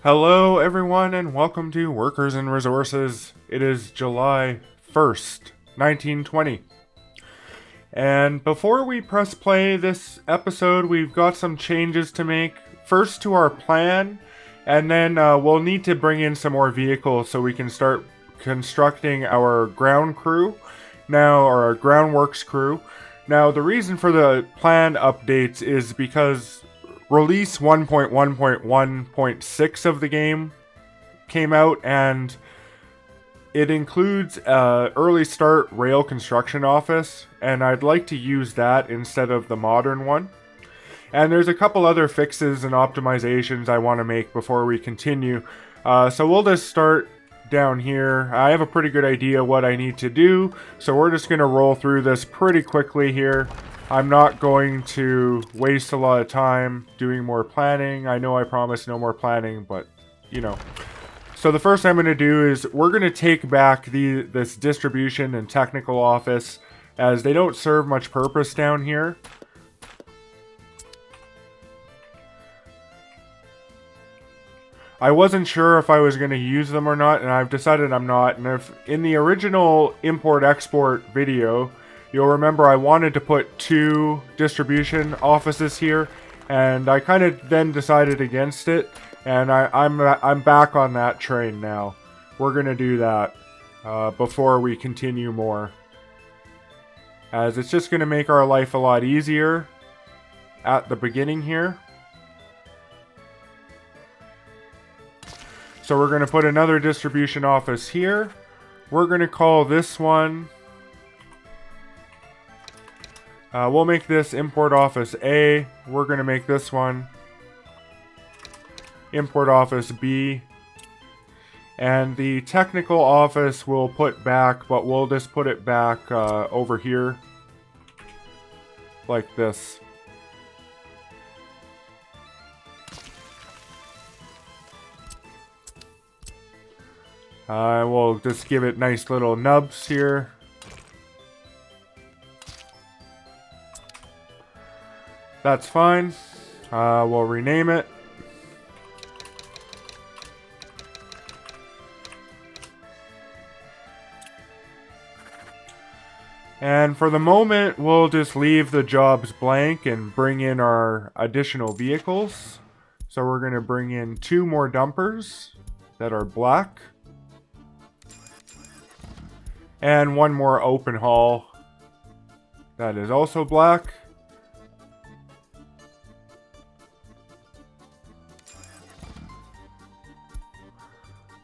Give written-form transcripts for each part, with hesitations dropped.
Hello, everyone, and welcome to Workers and Resources. It is July 1st, 1920. And before we press play this episode, we've got some changes to make. First to our plan, and then we'll need to bring in some more vehicles so we can start constructing our ground crew. Now, or our Groundworks crew. Now, the reason for the plan updates is because release 1.1.1.6 of the game came out, and it includes early start rail construction office, and I'd like to use that instead of the modern one. And there's a couple other fixes and optimizations I want to make before we continue. So we'll just start down here. I have a pretty good idea what I need to do, so we're just going to roll through this pretty quickly here. I'm not going to waste a lot of time doing more planning. I know I promised no more planning, but, you know. So the first thing I'm going to do is we're going to take back this distribution and technical office, as they don't serve much purpose down here. I wasn't sure if I was going to use them or not, and I've decided I'm not. And if in the original import-export video, you'll remember I wanted to put 2 distribution offices here, and I kind of then decided against it, and I'm back on that train now. We're going to do that before we continue more, as it's just going to make our life a lot easier at the beginning here. So we're going to put another distribution office here. We're going to call this one... we'll make this import office A. We're going to make this one import office B. And the technical office we'll put back, but we'll just put it back over here. Like this. We'll just give it nice little nubs here. That's fine. We'll rename it. And for the moment, we'll just leave the jobs blank and bring in our additional vehicles. So we're going to bring in 2 more dumpers that are black. And 1 more open haul that is also black.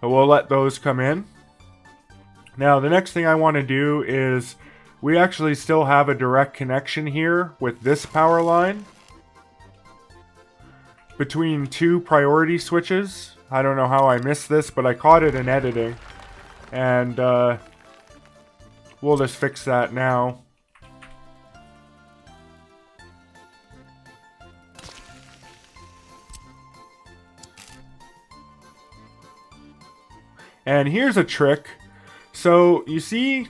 So we'll let those come in. Now the next thing I want to do is we actually still have a direct connection here with this power line between 2 priority switches. I don't know how I missed this, but I caught it in editing. And we'll just fix that now. And here's a trick. So you see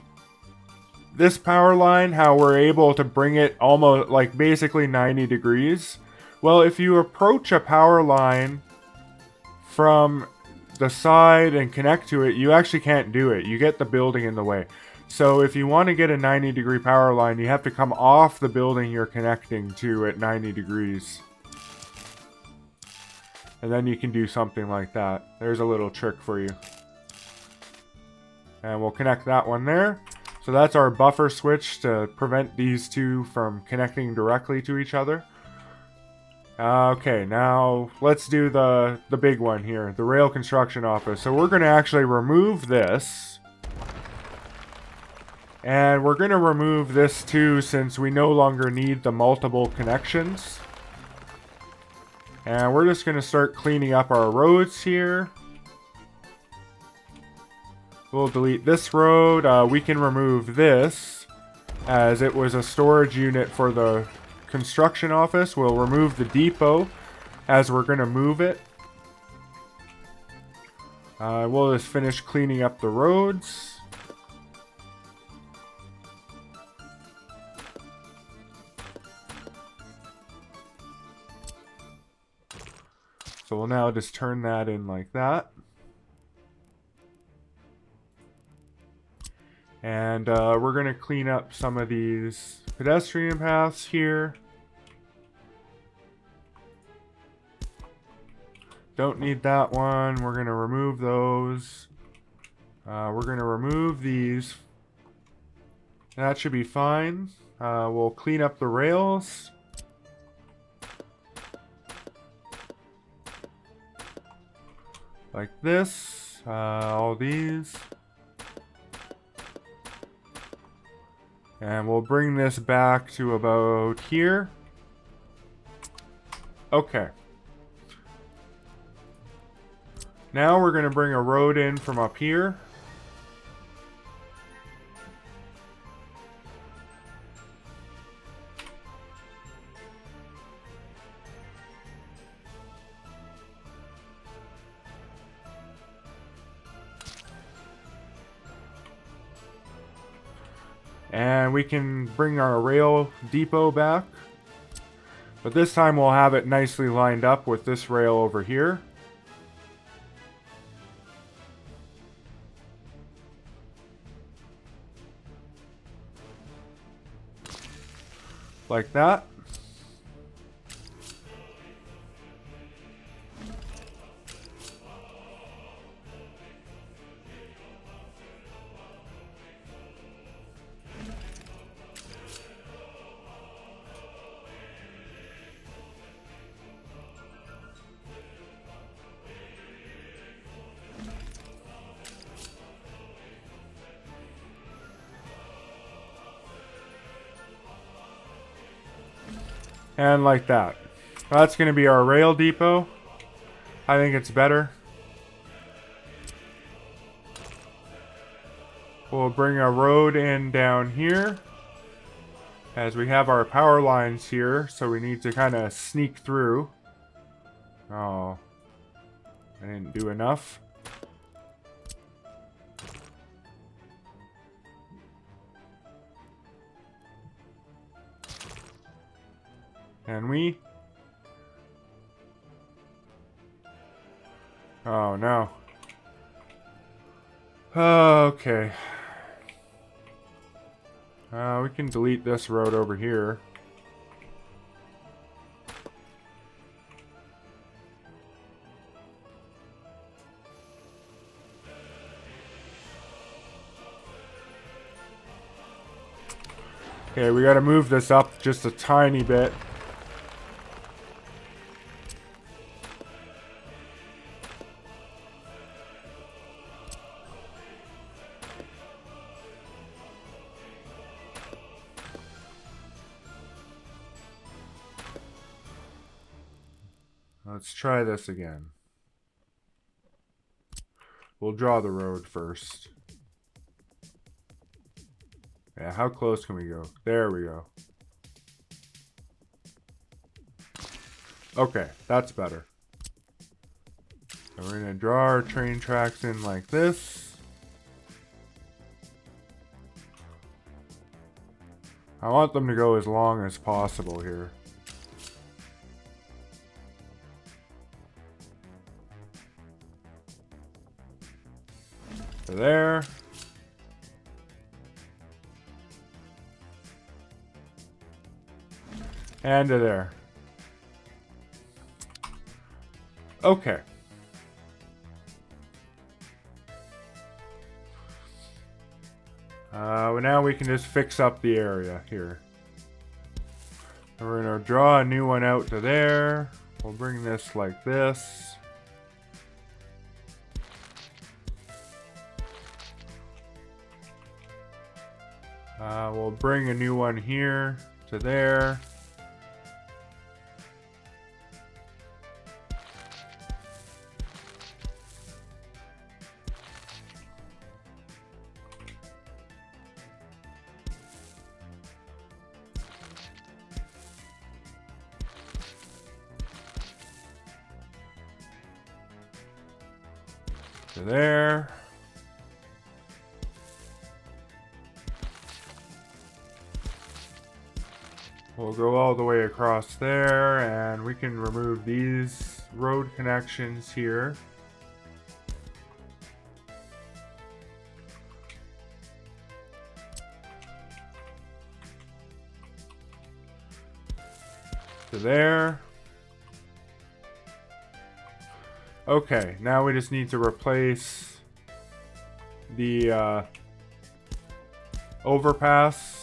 this power line, how we're able to bring it almost like basically 90 degrees? Well, if you approach a power line from the side and connect to it, you actually can't do it. You get the building in the way. So if you want to get a 90-degree power line, you have to come off the building you're connecting to at 90 degrees. And then you can do something like that. There's a little trick for you. And we'll connect that one there. So that's our buffer switch to prevent these 2 from connecting directly to each other. Okay, now let's do the big one here, the rail construction office. So we're going to actually remove this. And we're going to remove this too, since we no longer need the multiple connections. And we're just going to start cleaning up our roads here. We'll delete this road. We can remove this, as it was a storage unit for the construction office. We'll remove the depot, as we're going to move it. We'll just finish cleaning up the roads. So we'll now just turn that in like that. And we're going to clean up some of these pedestrian paths here. Don't need that one. We're going to remove those. We're going to remove these. That should be fine. We'll clean up the rails. Like this. All these. And we'll bring this back to about here. Okay. Now we're going to bring a road in from up here. And we can bring our rail depot back. But this time we'll have it nicely lined up with this rail over here. Like that. And like that. That's going to be our rail depot. I think it's better. We'll bring a road in down here. As we have our power lines here, so we need to kind of sneak through. Oh. I didn't do enough. Can we? Oh no. Okay. We can delete this road over here. Okay, we gotta move this up just a tiny bit. Let's try this again. We'll draw the road first. Yeah, how close can we go? There we go. Okay, that's better. So we're going to draw our train tracks in like this. I want them to go as long as possible here. To there. And to there. Okay. Now we can just fix up the area here. And we're going to draw a new one out to there. We'll bring this like this. We'll bring a new one here to there. To there. We'll go all the way across there, and we can remove these road connections here. To there. Okay, now we just need to replace the overpass.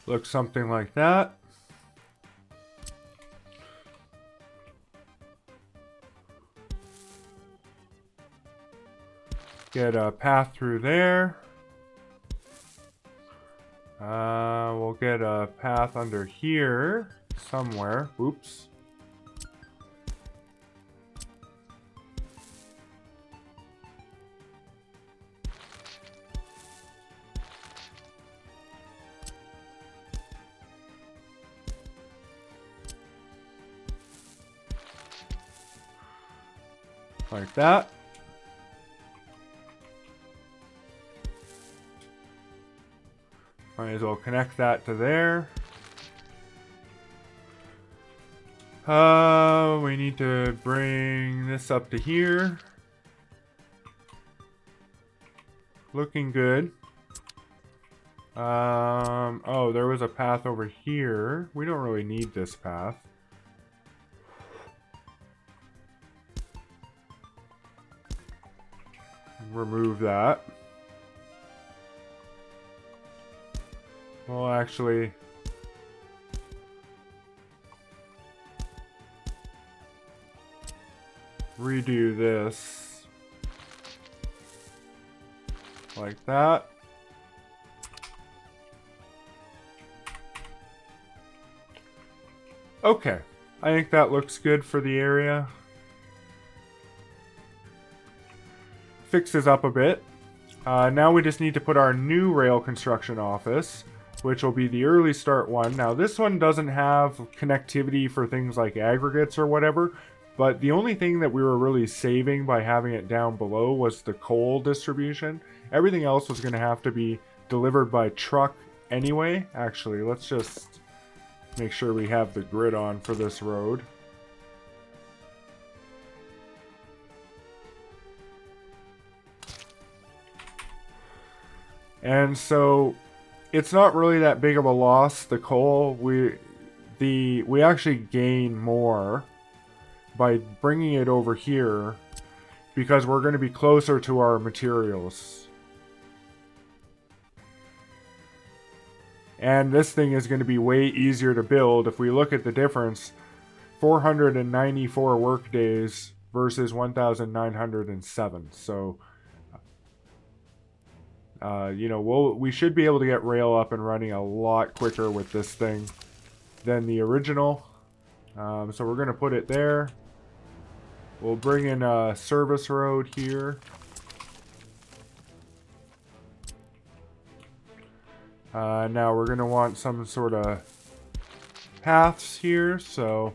Looks something like that. Get a path through there. We'll get a path under here somewhere. Oops. Like that. Might as well connect that to there. We need to bring this up to here. Looking good. Oh, there was a path over here. We don't really need this path. Remove that. We'll actually redo this like that. Okay, I think that looks good for the area. Fixes up a bit. Now we just need to put our new rail construction office, which will be the early start one. Now this one doesn't have connectivity for things like aggregates or whatever, but the only thing that we were really saving by having it down below was the coal distribution. Everything else was going to have to be delivered by truck anyway. Actually, let's just make sure we have the grid on for this road. And so it's not really that big of a loss, the coal. We actually gain more by bringing it over here because we're going to be closer to our materials. And this thing is going to be way easier to build. If we look at the difference, 494 work days versus 1,907. So you know, we should be able to get rail up and running a lot quicker with this thing than the original. So we're going to put it there. We'll bring in a service road here. Now we're going to want some sort of paths here, so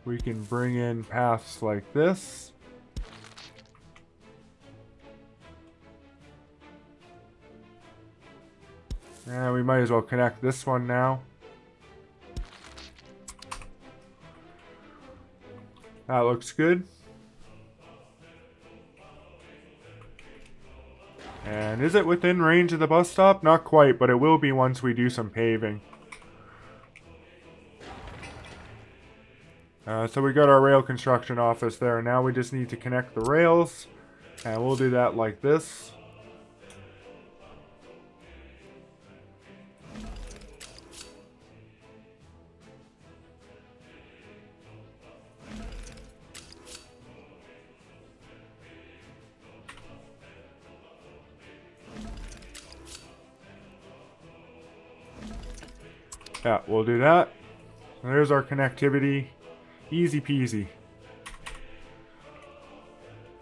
we can bring in paths like this. And we might as well connect this one now. That looks good. And is it within range of the bus stop? Not quite, but it will be once we do some paving. So we got our rail construction office there. Now we just need to connect the rails. And we'll do that like this. Yeah, we'll do that. There's our connectivity. Easy peasy.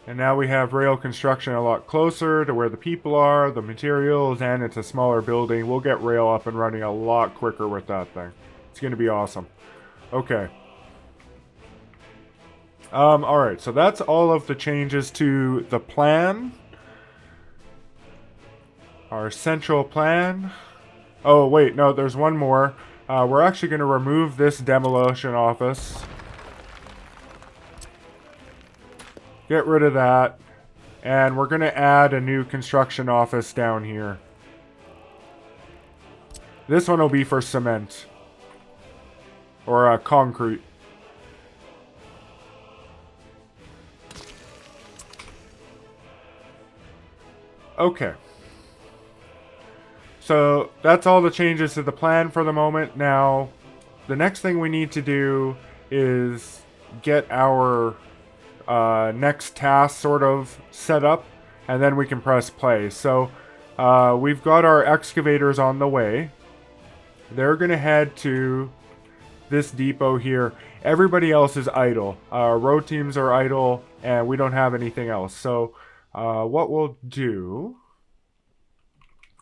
And now we have rail construction a lot closer to where the people are, the materials, and it's a smaller building. We'll get rail up and running a lot quicker with that thing. It's going to be awesome. Okay. Alright, so that's all of the changes to the plan. Our central plan. Oh, wait, no, there's one more. We're actually going to remove this demolition office. Get rid of that. And we're going to add a new construction office down here. This one will be for cement. Or concrete. Okay. So that's all the changes to the plan for the moment. Now, the next thing we need to do is get our next task sort of set up, and then we can press play. So we've got our excavators on the way. They're going to head to this depot here. Everybody else is idle. Road teams are idle, and we don't have anything else. So what we'll do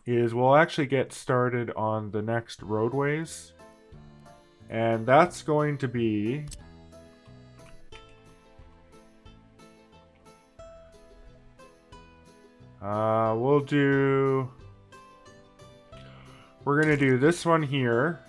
is we'll actually get started on the next roadways. And that's going to be... we're going to do this one here.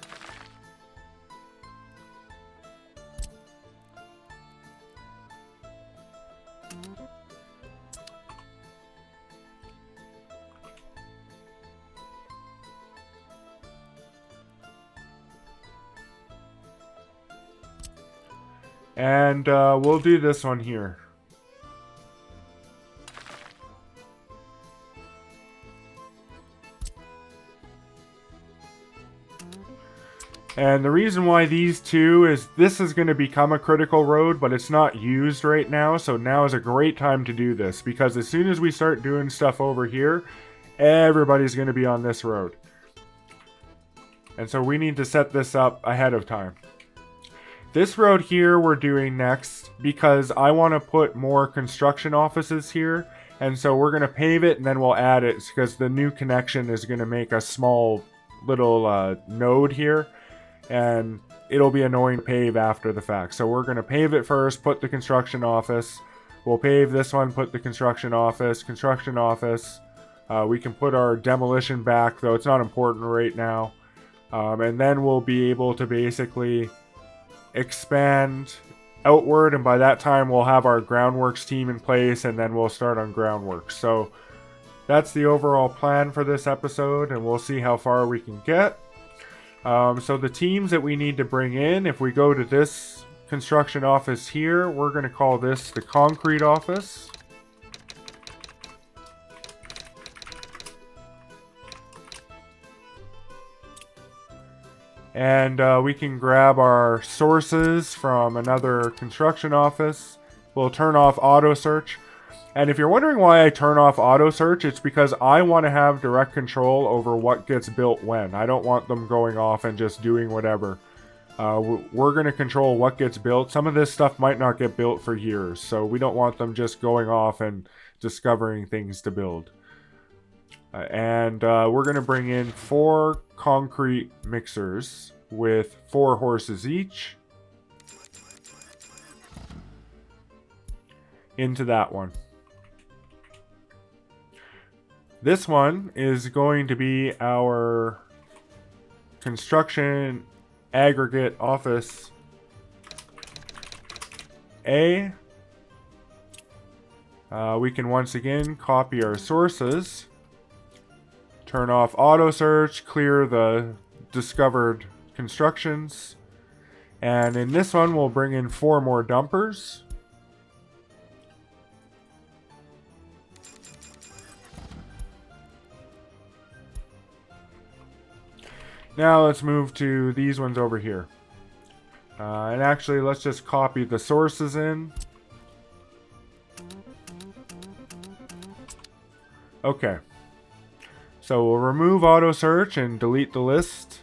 And we'll do this one here. And the reason why these two is this is going to become a critical road, but it's not used right now. So now is a great time to do this, because as soon as we start doing stuff over here, everybody's going to be on this road. And so we need to set this up ahead of time. This road here we're doing next because I want to put more construction offices here. And so we're going to pave it and then we'll add it, because the new connection is going to make a small little node here. And it'll be annoying to pave after the fact. So we're going to pave it first, put the construction office. We'll pave this one, put the construction office. We can put our demolition back, though it's not important right now. And then we'll be able to basically expand outward. And by that time, we'll have our Groundworks team in place, and then we'll start on Groundworks. So that's the overall plan for this episode, and we'll see how far we can get. So the teams that we need to bring in, if we go to this construction office here, we're going to call this the concrete office. And we can grab our sources from another construction office. We'll turn off auto search. And if you're wondering why I turn off auto search, it's because I want to have direct control over what gets built when. I don't want them going off and just doing whatever. We're going to control what gets built. Some of this stuff might not get built for years, so we don't want them just going off and discovering things to build. And we're going to bring in 4 concrete mixers with 4 horses each into that one. This one is going to be our construction aggregate office A. We can once again copy our sources, turn off auto search, clear the discovered constructions, and in this one we'll bring in 4 more dumpers. Now let's move to these ones over here. And actually, let's just copy the sources in. Okay. So we'll remove auto search and delete the list.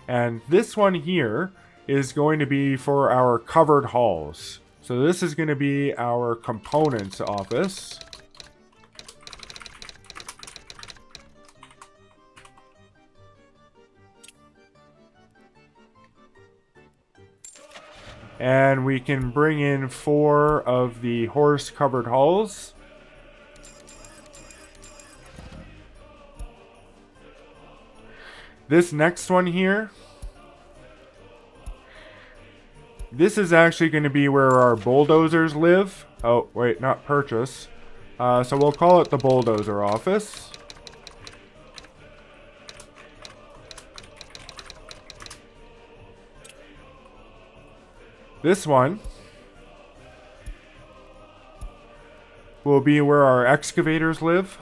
And this one here is going to be for our covered halls. So this is going to be our components office. And we can bring in 4 of the horse-covered hulls. This next one here, this is actually going to be where our bulldozers live. Oh, wait, not purchase. So we'll call it the bulldozer office. This one will be where our excavators live.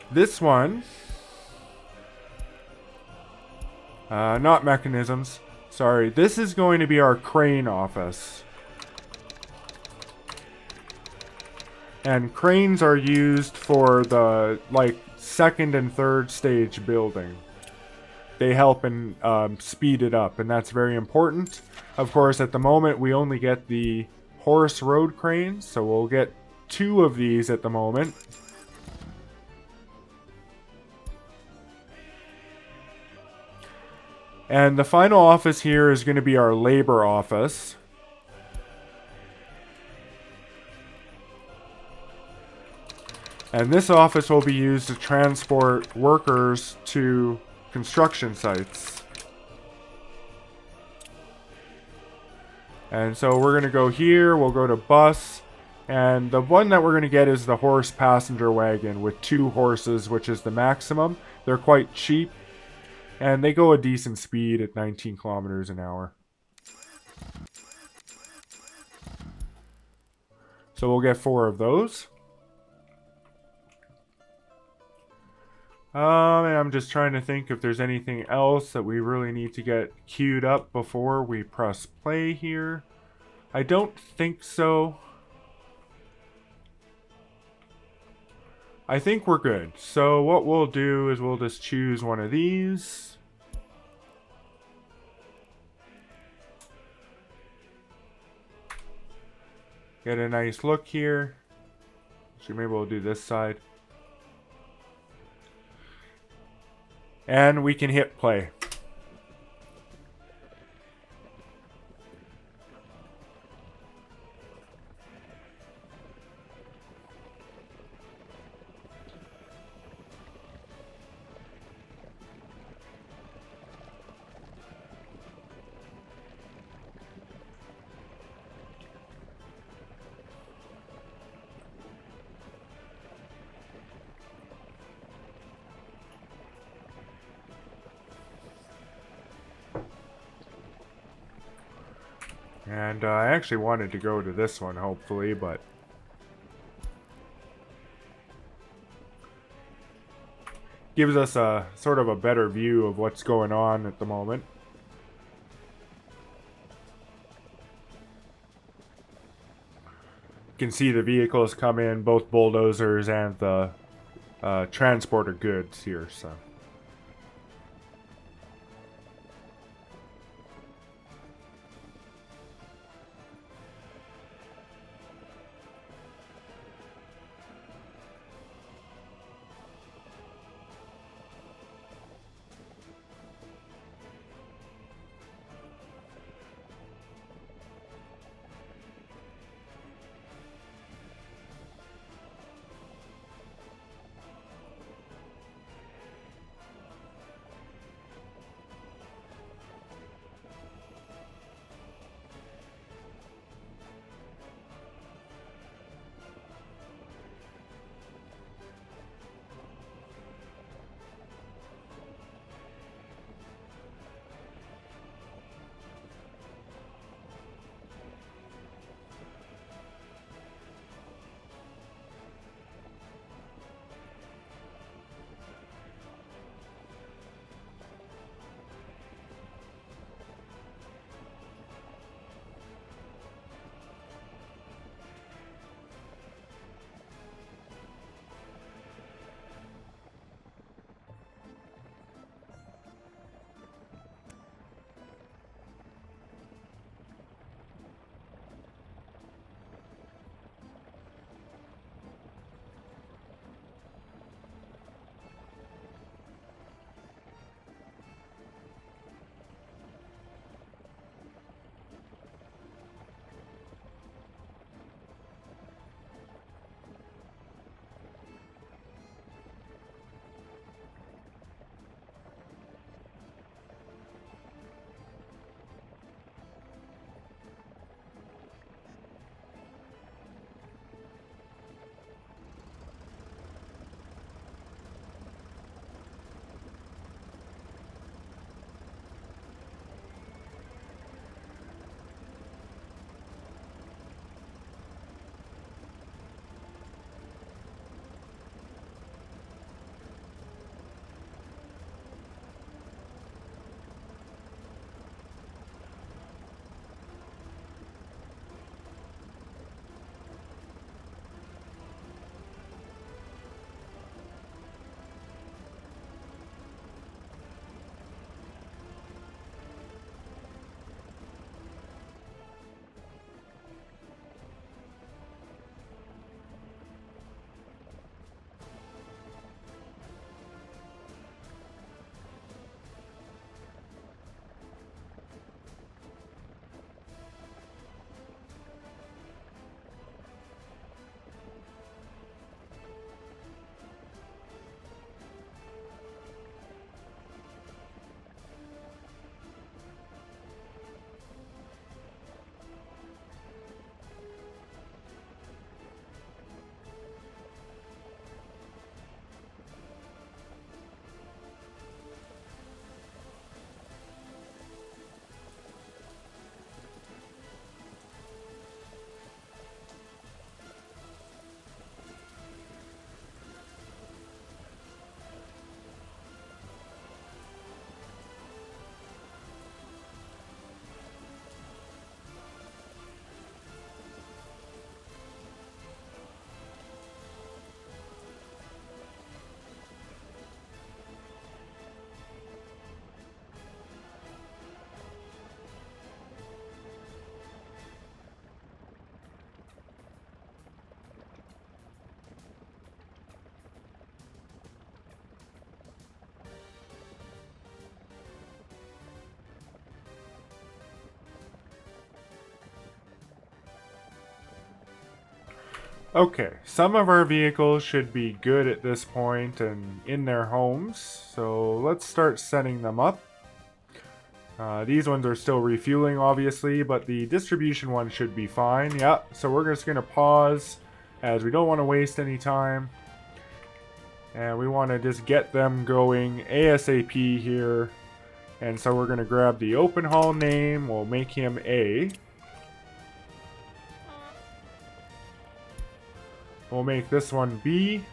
This one, not mechanisms, sorry, this is going to be our crane office. And cranes are used for the, like, 2nd and 3rd stage building. They help and speed it up, and that's very important. Of course, at the moment, we only get the horse road cranes, so we'll get 2 of these at the moment. And the final office here is going to be our labor office. And this office will be used to transport workers to construction sites. And so we're going to go here, we'll go to bus, and the one that we're going to get is the horse passenger wagon with 2 horses, which is the maximum. They're quite cheap, and they go a decent speed at 19 kilometers an hour. So we'll get 4 of those. And I'm just trying to think if there's anything else that we really need to get queued up before we press play here. I don't think so. I think we're good. So what we'll do is we'll just choose one of these. Get a nice look here. So maybe we'll do this side. And we can hit play. And I actually wanted to go to this one, hopefully, but gives us a sort of a better view of what's going on at the moment. You can see the vehicles come in, both bulldozers and the transporter goods here, so. Okay, some of our vehicles should be good at this point and in their homes, so let's start setting them up. These ones are still refueling, obviously, but the distribution one should be fine. Yeah, so we're just going to pause, as we don't want to waste any time. And we want to just get them going ASAP here. And so we're going to grab the open haul name. We'll make him A. We'll make this one B.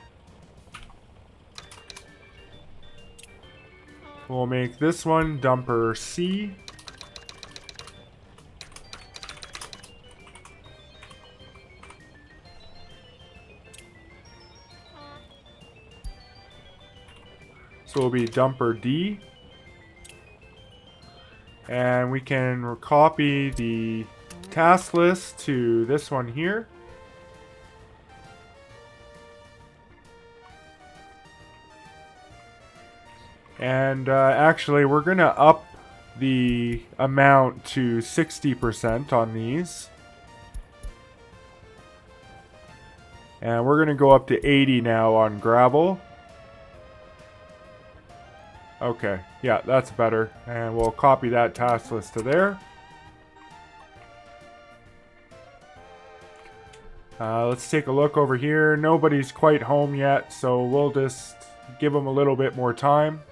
We'll make this one dumper C. So it'll be dumper D. And we can copy the task list to this one here. And actually, we're going to up the amount to 60% on these. And we're going to go up to 80 now on gravel. Okay, yeah, that's better. And we'll copy that task list to there. Let's take a look over here. Nobody's quite home yet, so we'll just give them a little bit more time.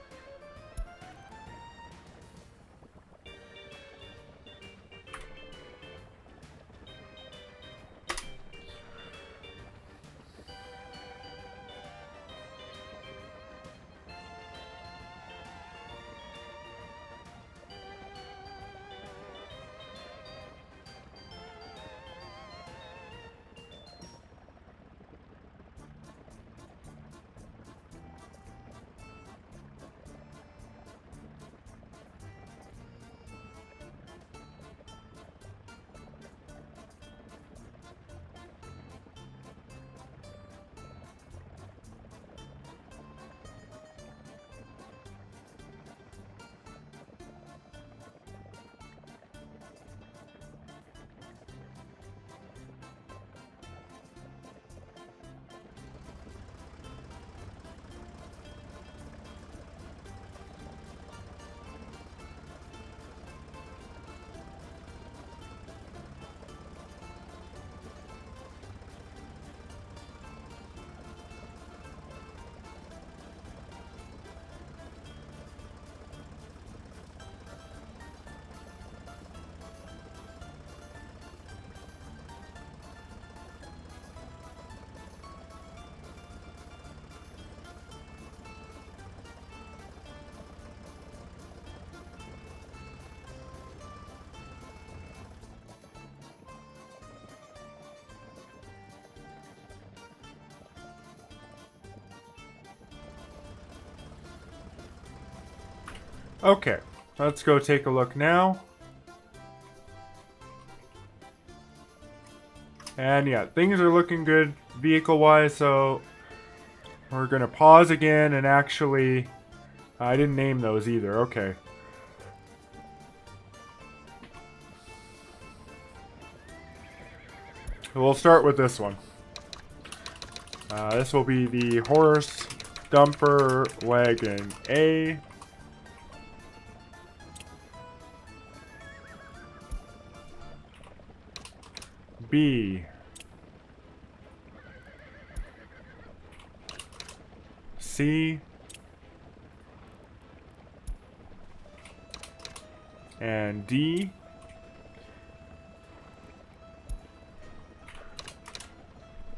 Okay, let's go take a look now. And yeah, things are looking good vehicle-wise, so we're going to pause again and actually... I didn't name those either, okay. We'll start with this one. This will be the horse dumper wagon A. B. C. And D.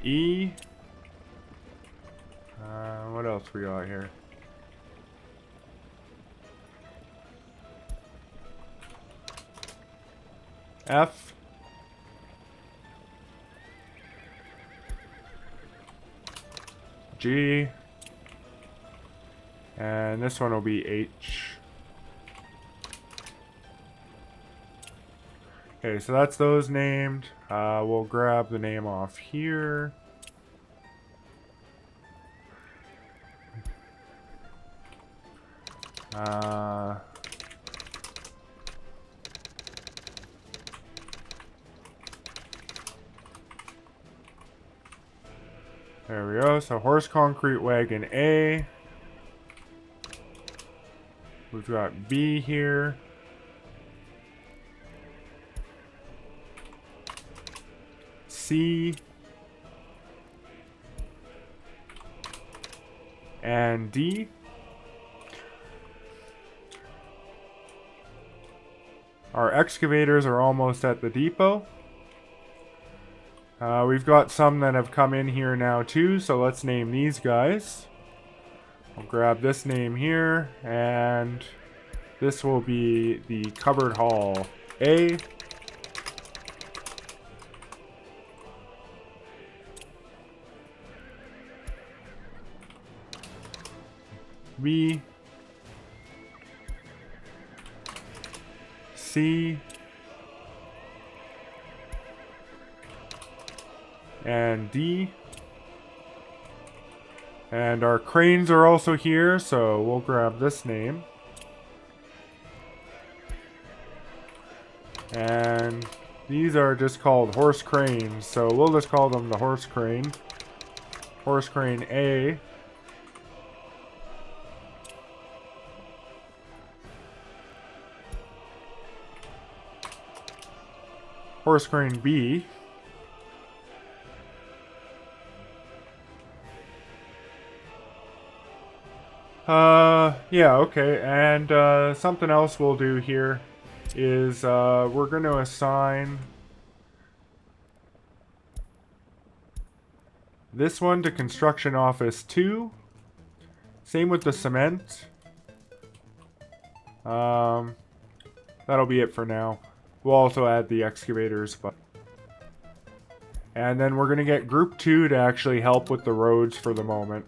E. What else we got here? F. G. And this one will be H. Okay, so that's those named. We'll grab the name off here. There we go. So horse concrete wagon A. We've got B here. C. And D. Our excavators are almost at the depot. We've got some that have come in here now too, so let's name these guys. I'll grab this name here, and this will be the cupboard hall A. B. C. And D. And our cranes are also here, so we'll grab this name. And these are just called horse cranes, so we'll just call them the horse crane. Horse crane A. Horse crane B. Yeah, okay. And something else we'll do here is we're going to assign this one to construction office 2. Same with the cement. That'll be it for now. We'll also add the excavators, but and then we're going to get group 2 to actually help with the roads for the moment.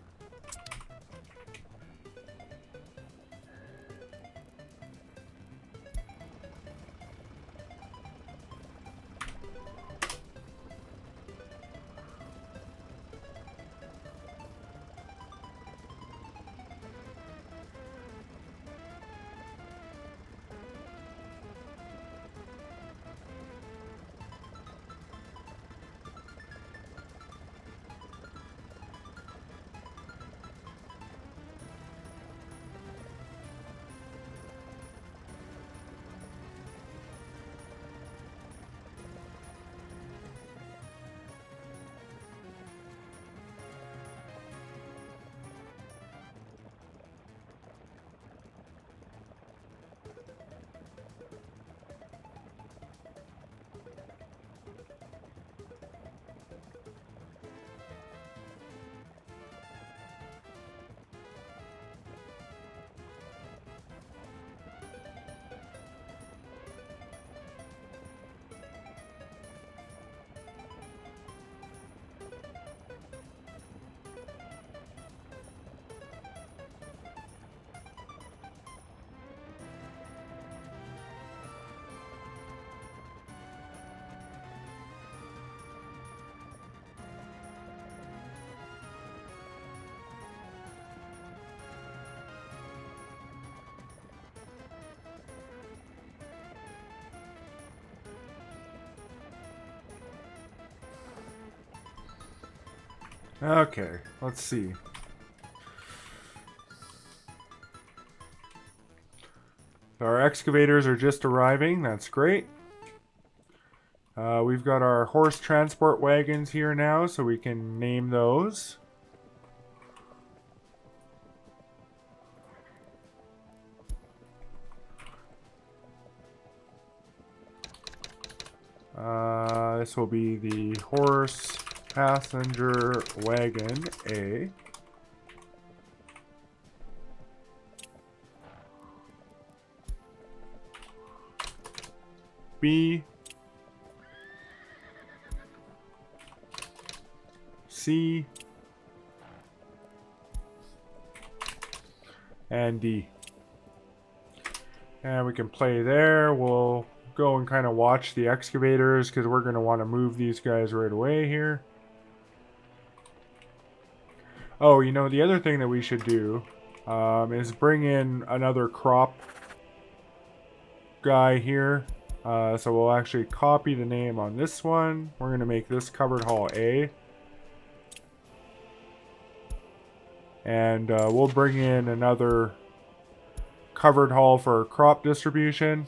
Okay, let's see. Our excavators are just arriving. That's great. We've got our horse transport wagons here now, so we can name those. This will be the horse passenger wagon A. B. C. And D. And we can play there. We'll go and kind of watch the excavators because we're going to want to move these guys right away here. Oh, you know, the other thing that we should do is bring in another crop guy here. So we'll actually copy the name on this one. We're going to make this cupboard hall A. And we'll bring in another covered hull for crop distribution.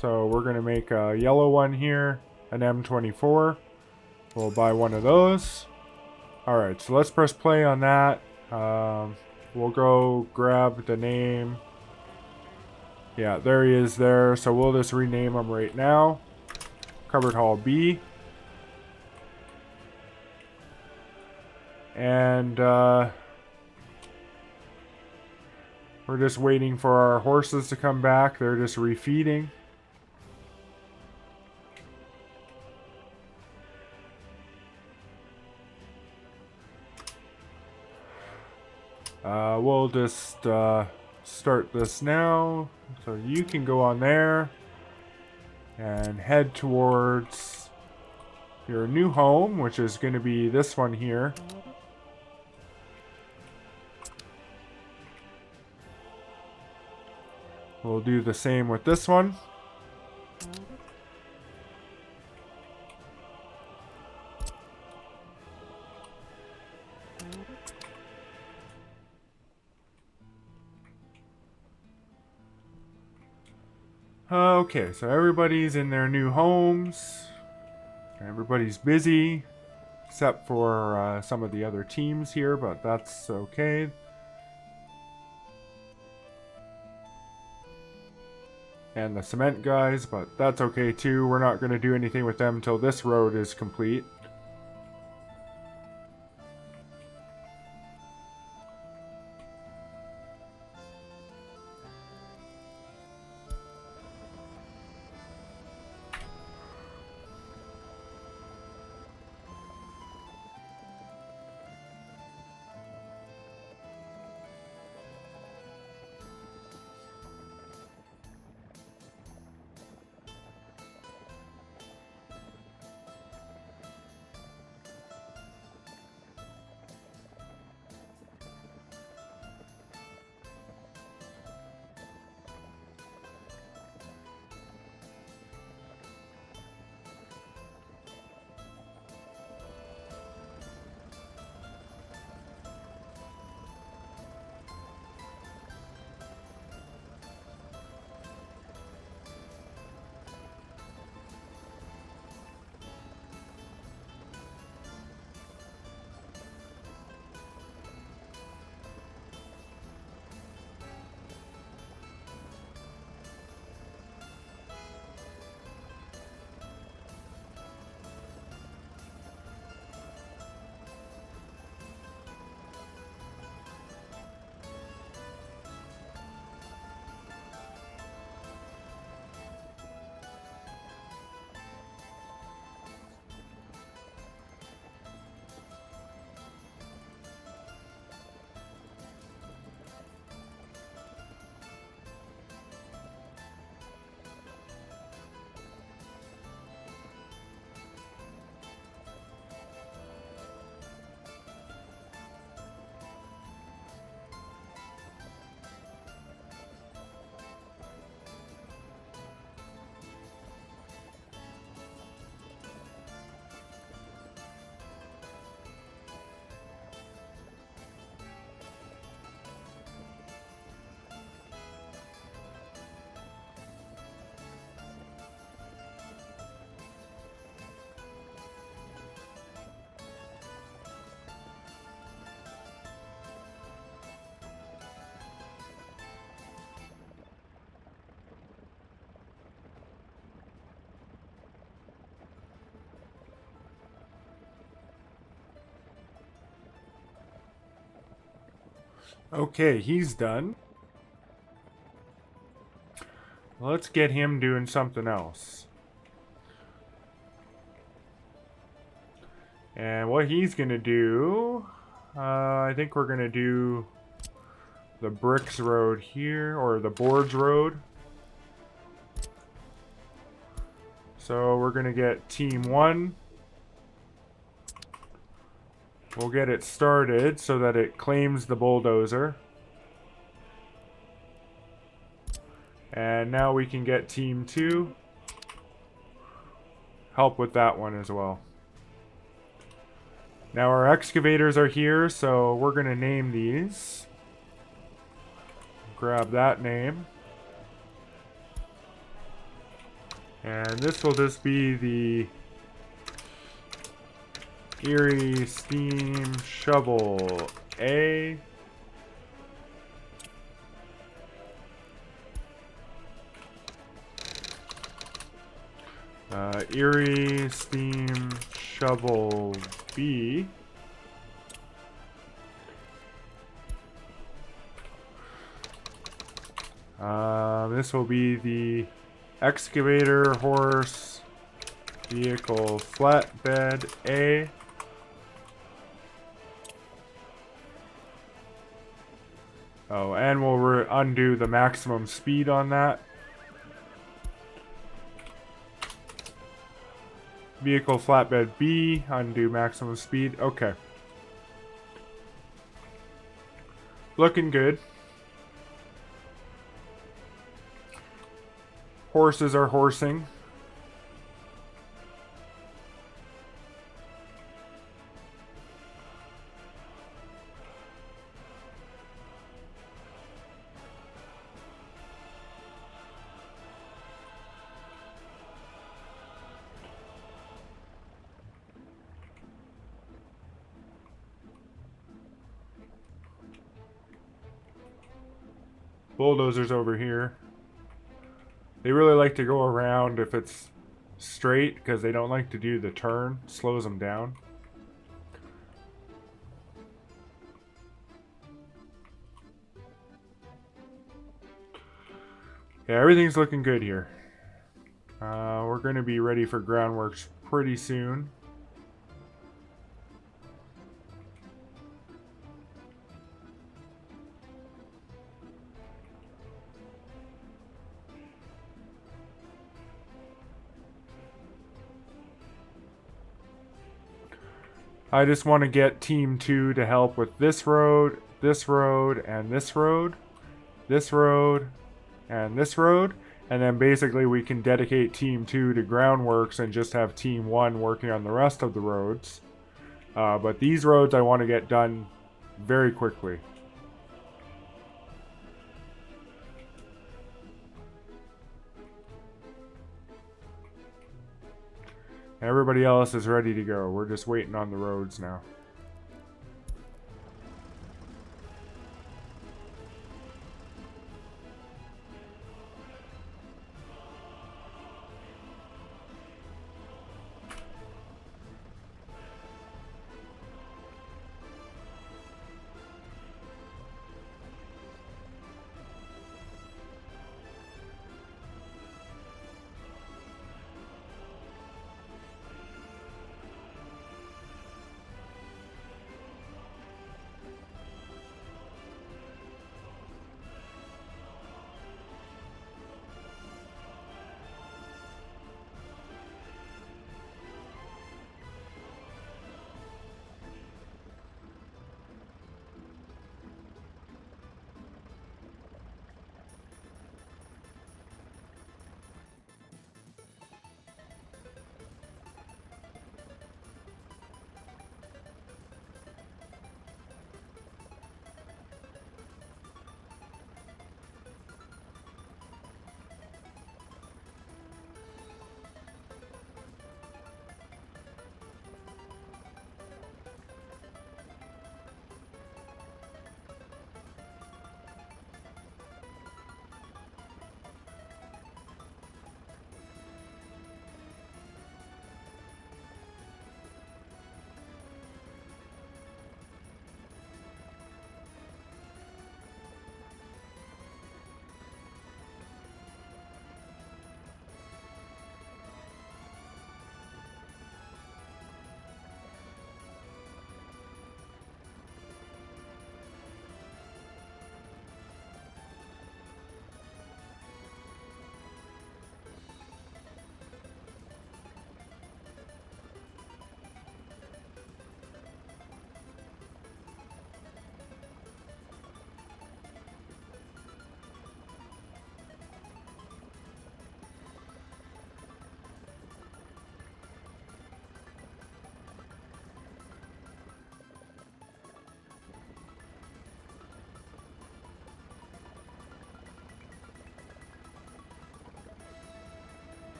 So we're going to make a yellow one here, an M24. We'll buy one of those. Alright, so let's press play on that. We'll go grab the name. Yeah, there he is there. So we'll just rename him right now. Covered hull B. And we're just waiting for our horses to come back. They're just refeeding. We'll just start this now. So you can go on there and head towards your new home, which is going to be this one here. We'll do the same with this one. Okay, so everybody's in their new homes. Everybody's busy, except for some of the other teams here, but that's okay. And the cement guys, but that's okay too. We're not going to do anything with them until this road is complete. Okay, he's done. Let's get him doing something else. And what he's gonna do, I think we're gonna do the bricks road here, or the boards road. So we're gonna get team 1. We'll get it started so that it claims the bulldozer. And now we can get team 2. Help with that one as well. Now our excavators are here, so we're going to name these. Grab that name. And this will just be the Erie Steam Shovel A. Erie Steam Shovel B. This will be the Excavator Horse Vehicle Flatbed A. Oh, and we'll undo the maximum speed on that. Vehicle Flatbed B, undo maximum speed. Okay. Looking good. Horses are horsing. Bulldozers over here. They really like to go around if it's straight because they don't like to do the turn. Slows them down. Yeah, everything's looking good here. We're going to be ready for Groundworks pretty soon. I just want to get Team 2 to help with this road, and this road, this road, and this road. And then basically we can dedicate Team 2 to Groundworks and just have Team 1 working on the rest of the roads. But these roads I want to get done very quickly. Everybody else is ready to go. We're just waiting on the roads now.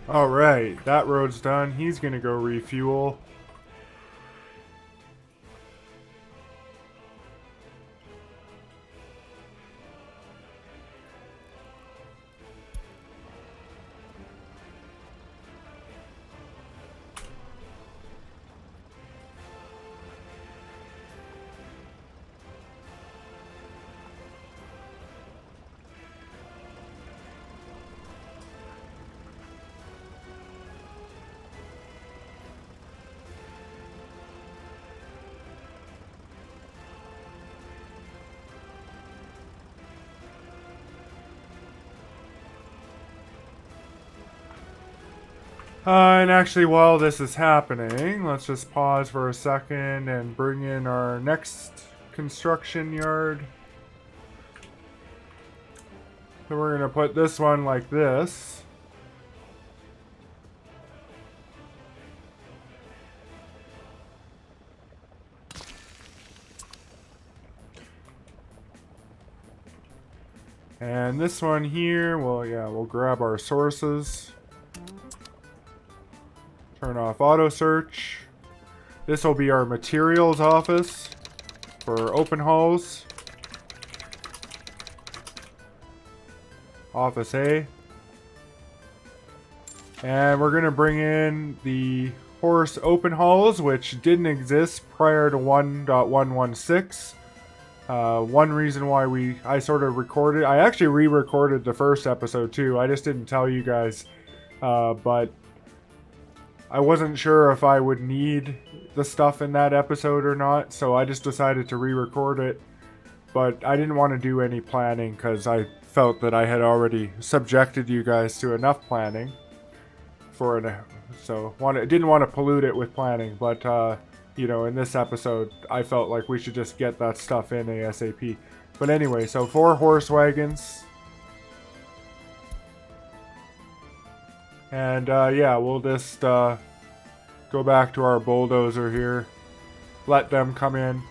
Alright, that road's done. He's gonna go refuel. And actually, while this is happening, let's just pause for a second and bring in our next construction yard. So we're going to put this one like this. And this one here, well, yeah, we'll grab our sources. Turn off auto search. This will be our materials office for open hauls. Office A. And we're going to bring in the horse open hauls, which didn't exist prior to 1.116. One reason why I sort of recorded, I actually re-recorded the first episode too. I just didn't tell you guys, but I wasn't sure if I would need the stuff in that episode or not, so I just decided to re-record it. But I didn't want to do any planning because I felt that I had already subjected you guys to enough planning didn't want to pollute it with planning. But you know, in this episode, I felt like we should just get that stuff in ASAP. But anyway, so 4 horse wagons. And yeah, we'll just go back to our bulldozer here. Let them come in.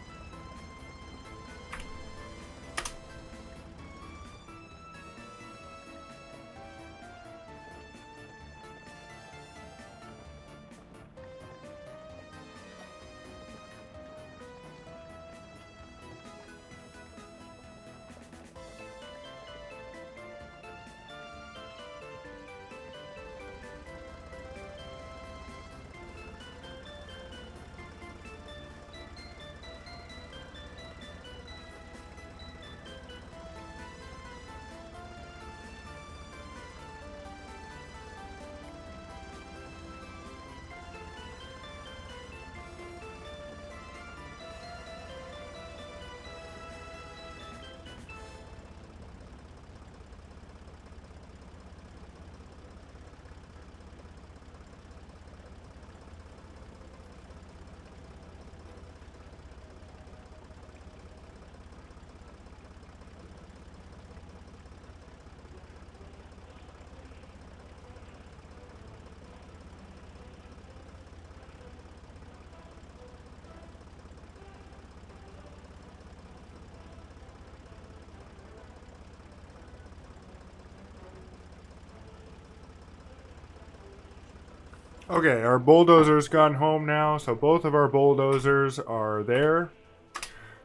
Okay, our bulldozer's gone home now, so both of our bulldozers are there.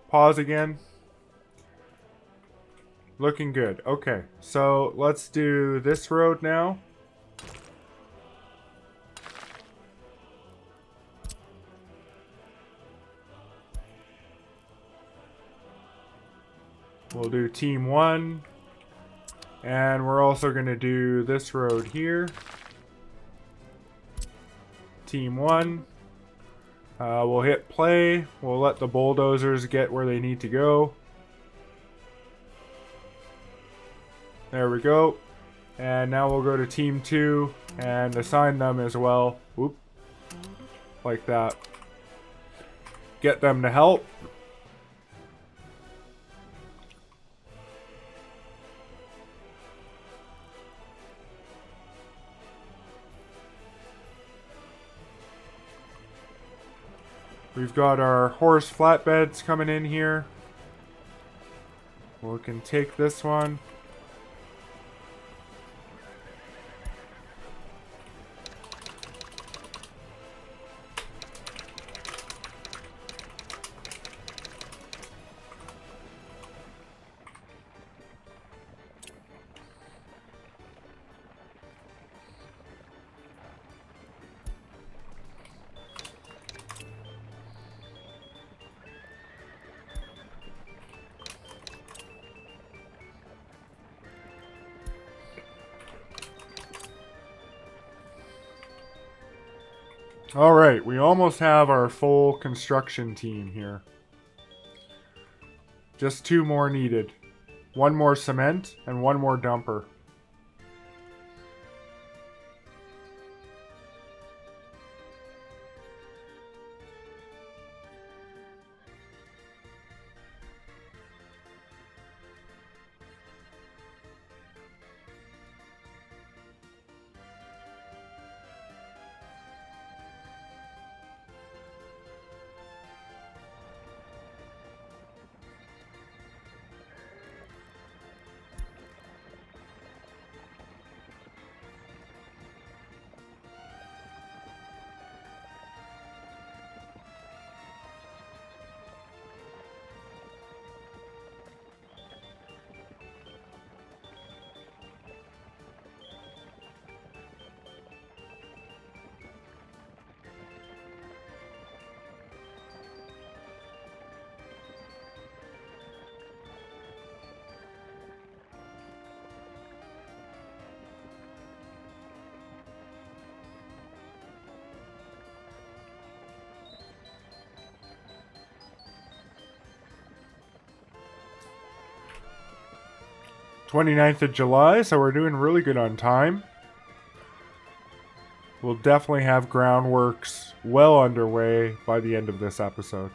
Pause again. Looking good. Okay, so let's do this road now. We'll do team 1. And we're also going to do this road here. Team 1. We'll hit play. We'll let the bulldozers get where they need to go. There we go. And now we'll go to team 2 and assign them as well. Whoop. Like that. Get them to help. We've got our horse flatbeds coming in here. We can take this one. Alright, we almost have our full construction team here. Just 2 more needed. 1 more cement and 1 more dumper. "29th of July, so we're doing really good on time. We'll definitely have Groundworks well underway by the end of this episode.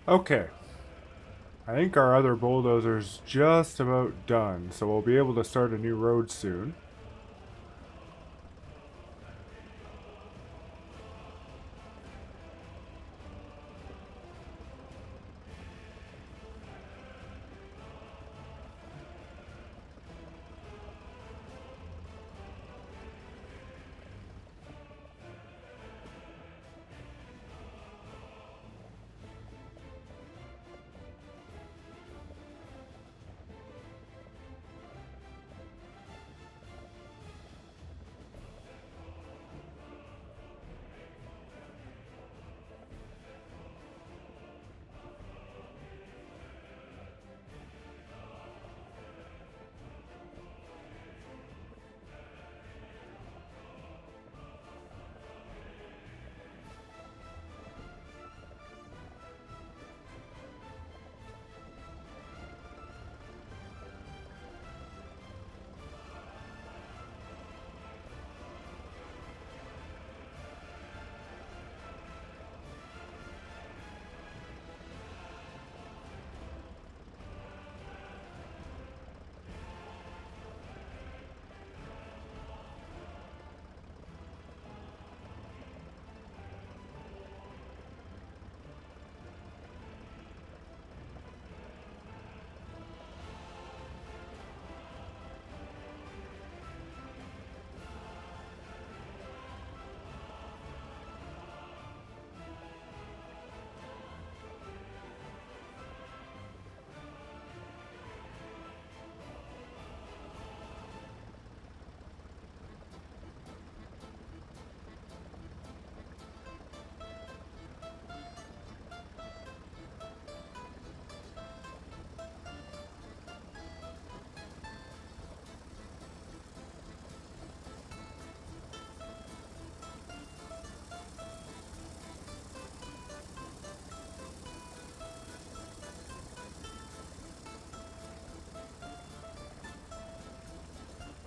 Okay. I think our other bulldozer's just about done, so we'll be able to start a new road soon.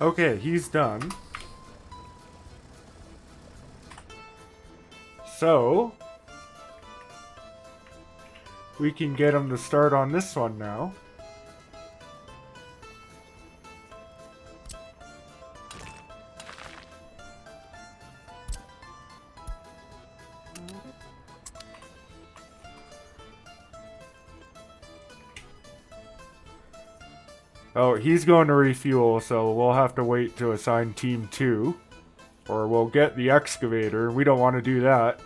Okay, he's done. So, we can get him to start on this one now. Oh, he's going to refuel, so we'll have to wait to assign Team 2. Or we'll get the excavator. We don't want to do that.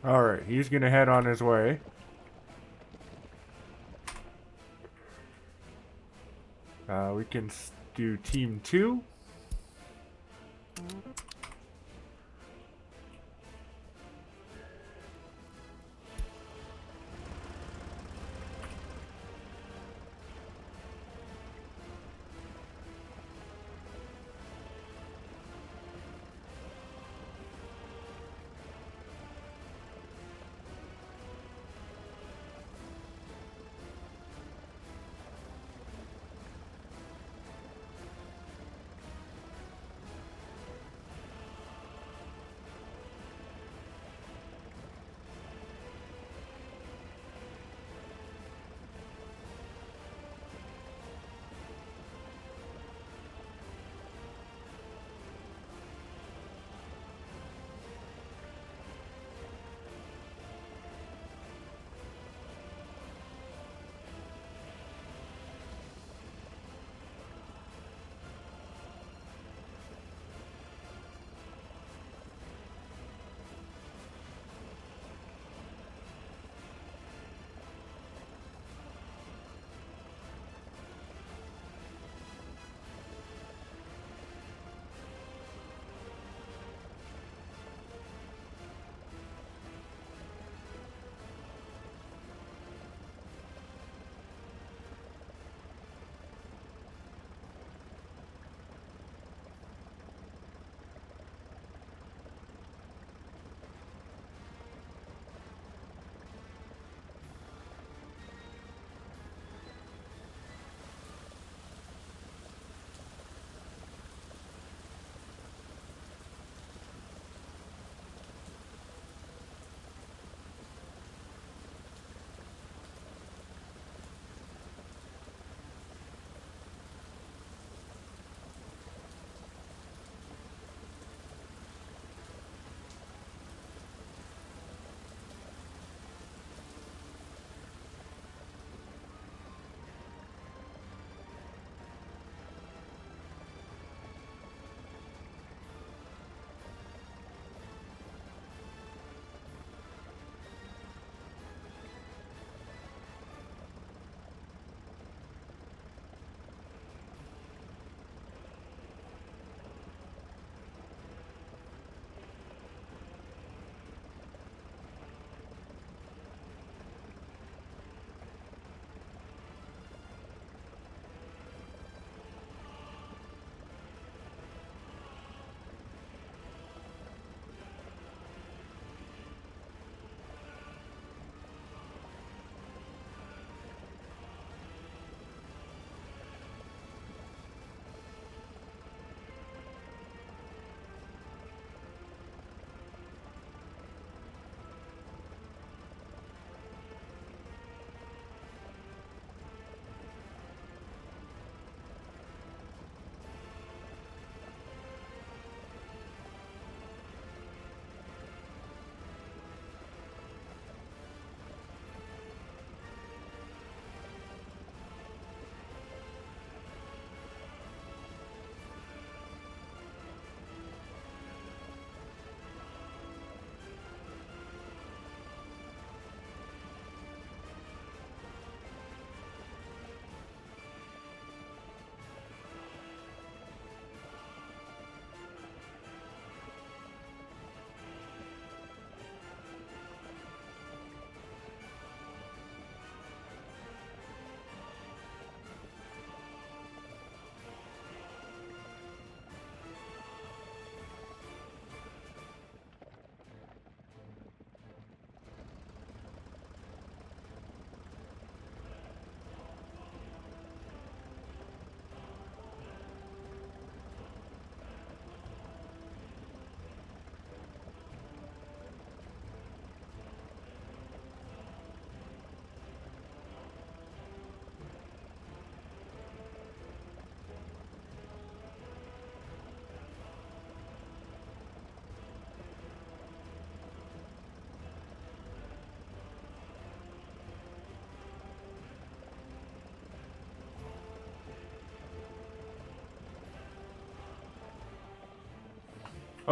Alright, he's gonna head on his way. We can do Team 2.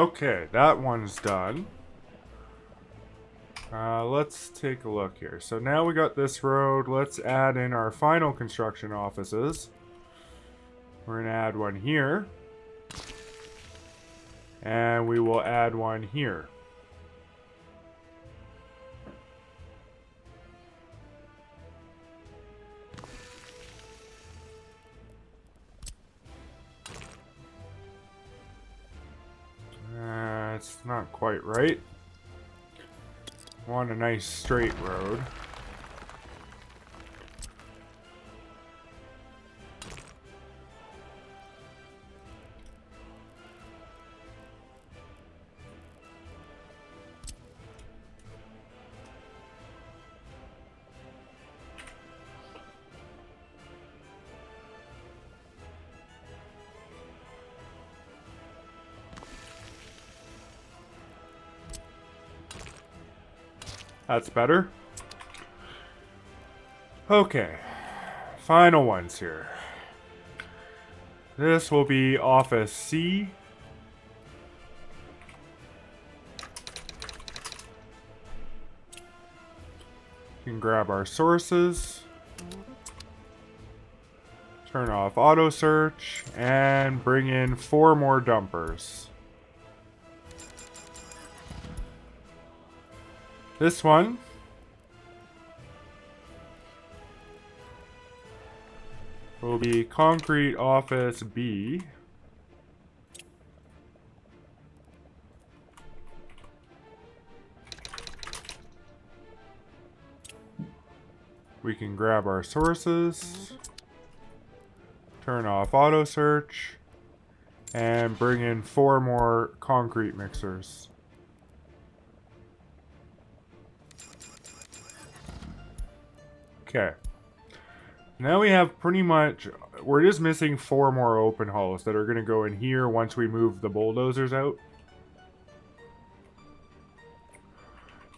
Okay, that one's done. Let's take a look here. So now we got this road. Let's add in our final construction offices. We're going to add one here. And we will add one here. It's not quite right. Want a nice straight road. That's better. Okay. Final ones here. This will be Office C. We can grab our sources. Turn off auto search and bring in 4 more dumpers. This one will be Concrete Office B. We can grab our sources, turn off auto search, and bring in 4 more concrete mixers. Okay. Now we have pretty much, we're just missing 4 more open hulls that are going to go in here once we move the bulldozers out.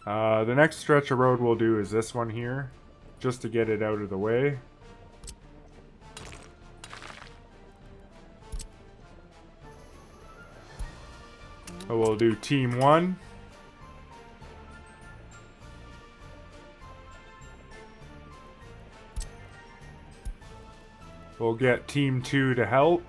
The next stretch of road we'll do is this one here, just to get it out of the way. So we'll do Team 1. We'll get Team 2 to help.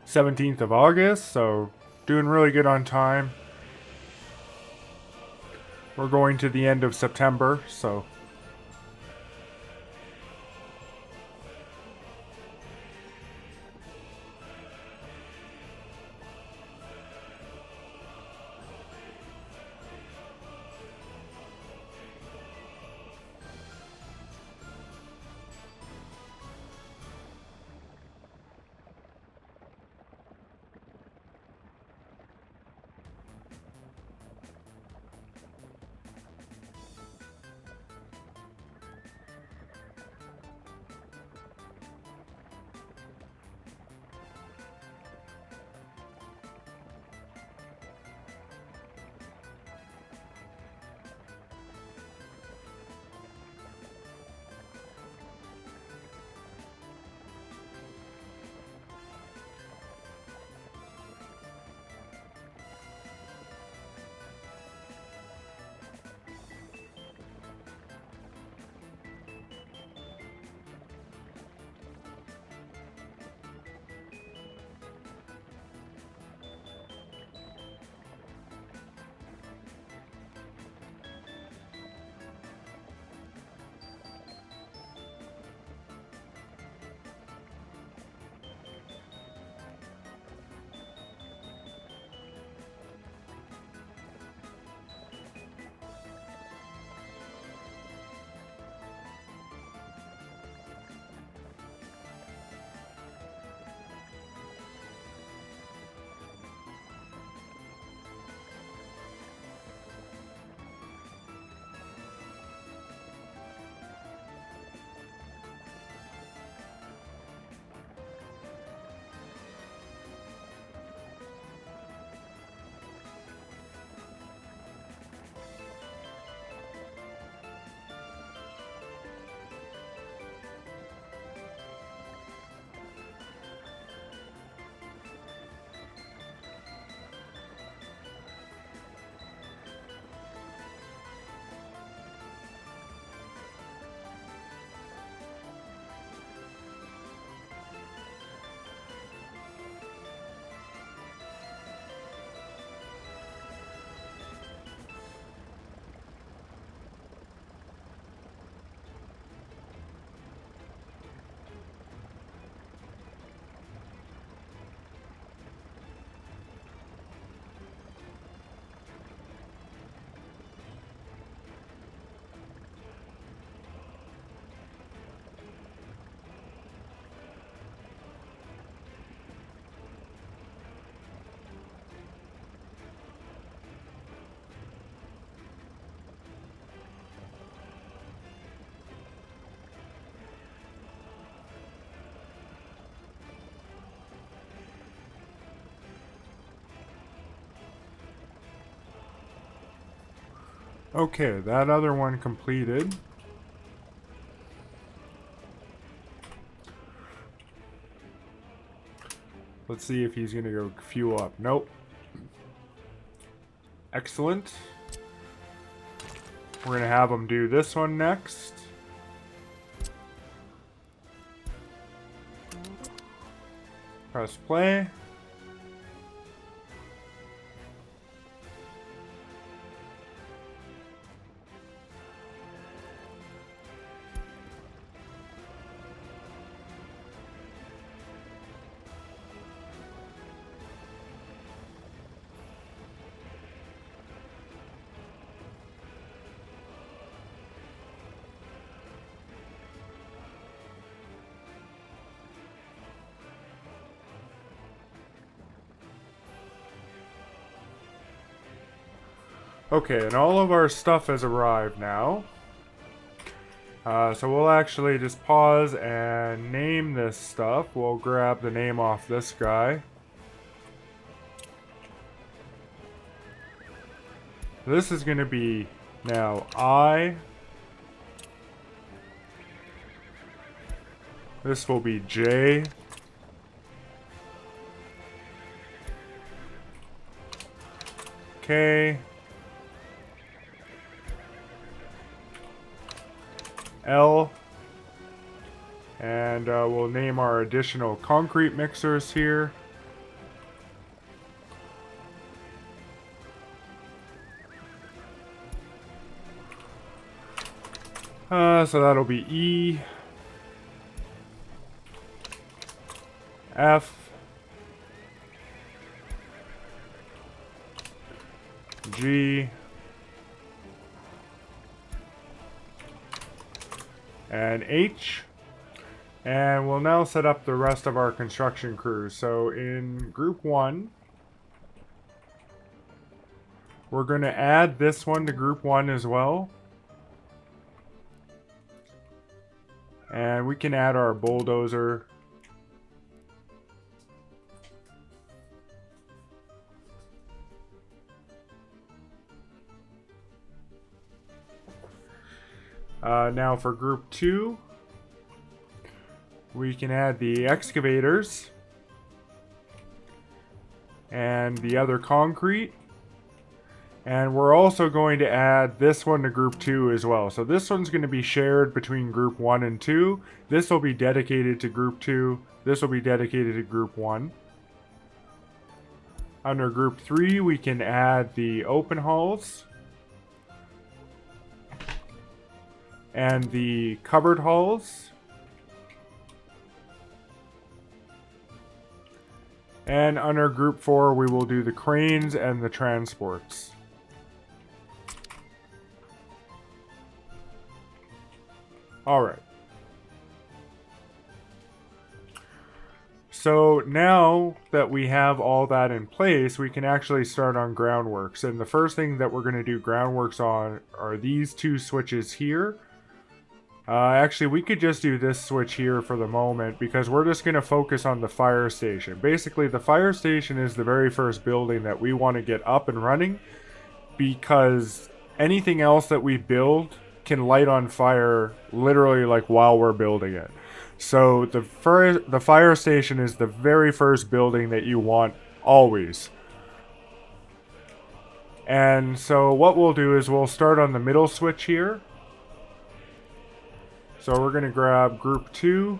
Seventeenth of August, so doing really good on time. We're going to the end of September, so Okay, that other one completed. Let's see if he's gonna go fuel up. Nope. Excellent. We're gonna have him do this one next. Press play. Okay, and all of our stuff has arrived now. So we'll actually just pause and name this stuff. We'll grab the name off this guy. This is going to be now I. This will be J. K. L, and we'll name our additional concrete mixers here. So that'll be E, F, G, and H, and we'll now set up the rest of our construction crews. So in group 1, we're going to add this one to group 1 as well, and we can add our bulldozer. Now for group 2, we can add the excavators and the other concrete, and we're also going to add this one to group 2 as well. So this one's going to be shared between group 1 and 2. This will be dedicated to group 2. This will be dedicated to group 1. Under group 3, we can add the open halls and the covered halls. And under group 4, we will do the cranes and the transports. Alright. So now that we have all that in place, we can actually start on Groundworks. And the first thing that we're going to do Groundworks on are these two switches here. Actually, we could just do this switch here for the moment, because we're just going to focus on the fire station. Basically, the fire station is the very first building that we want to get up and running, because anything else that we build can light on fire literally like while we're building it. So the fire station is the very first building that you want always. And so what we'll do is we'll start on the middle switch here. So we're going to grab group 2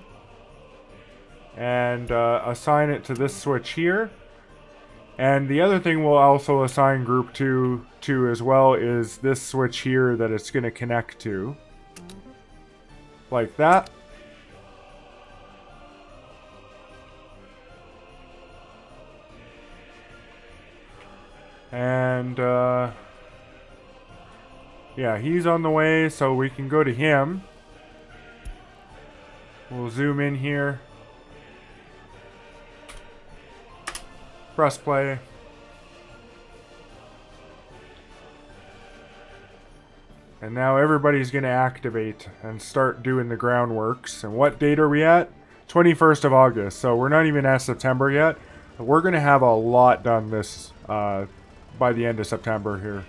and assign it to this switch here. And the other thing we'll also assign group 2 to as well is this switch here that it's going to connect to. Like that. And yeah, he's on the way, so we can go to him. We'll zoom in here. Press play. And now everybody's going to activate and start doing the groundworks. And what date are we at? 21st of August. So we're not even at September yet. We're going to have a lot done this by the end of September here.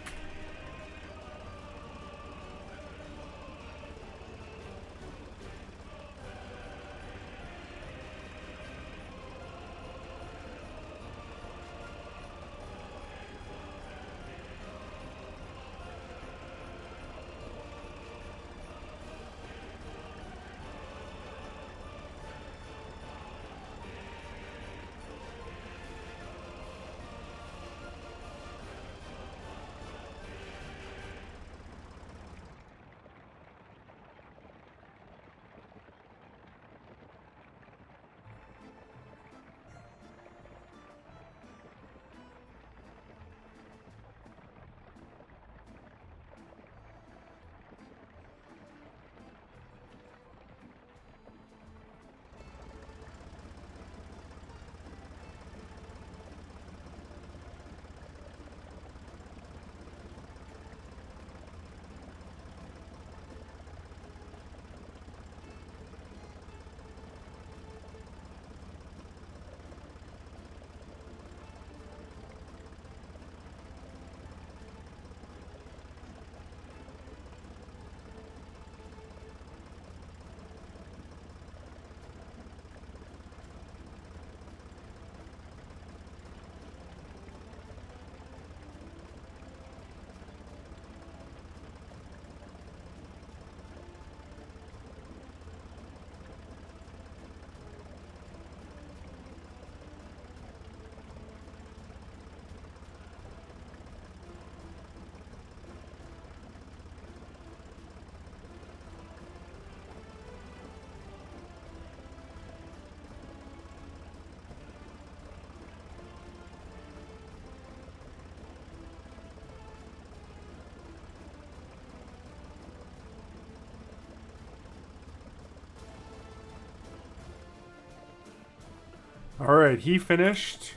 Alright, he finished.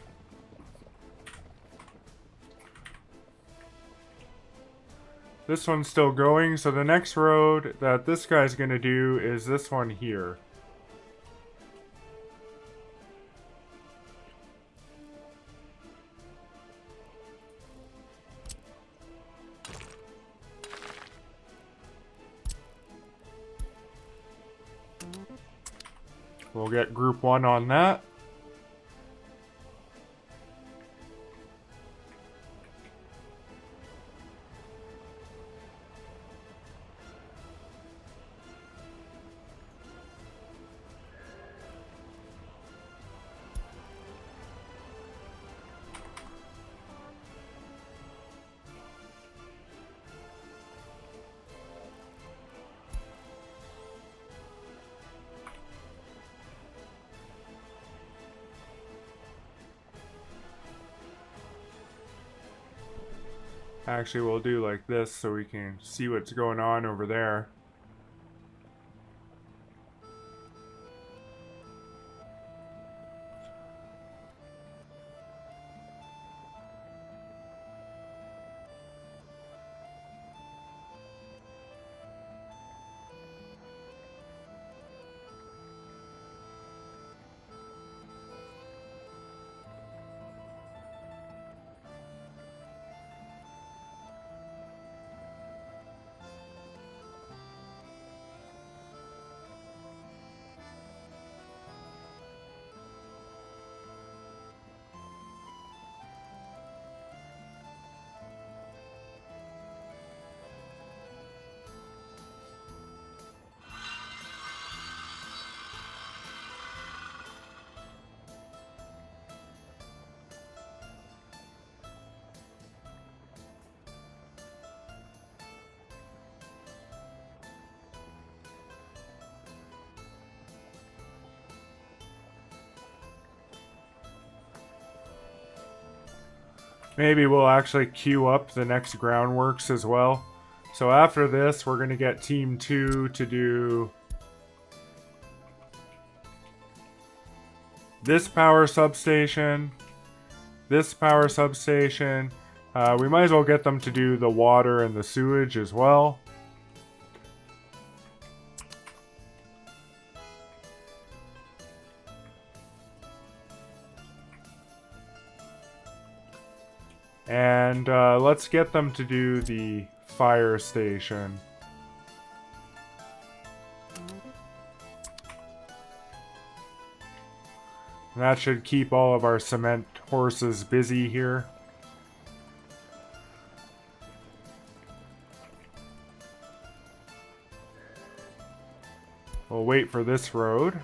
This one's still going, so the next road that this guy's gonna do is this one here. We'll get group 1 on that. Actually, we'll do like this so we can see what's going on over there. Maybe we'll actually queue up the next groundworks as well. So after this, we're going to get Team 2 to do this power substation, this power substation. We might as well get them to do the water and the sewage as well. And let's get them to do the fire station. And that should keep all of our cement horses busy here. We'll wait for this road.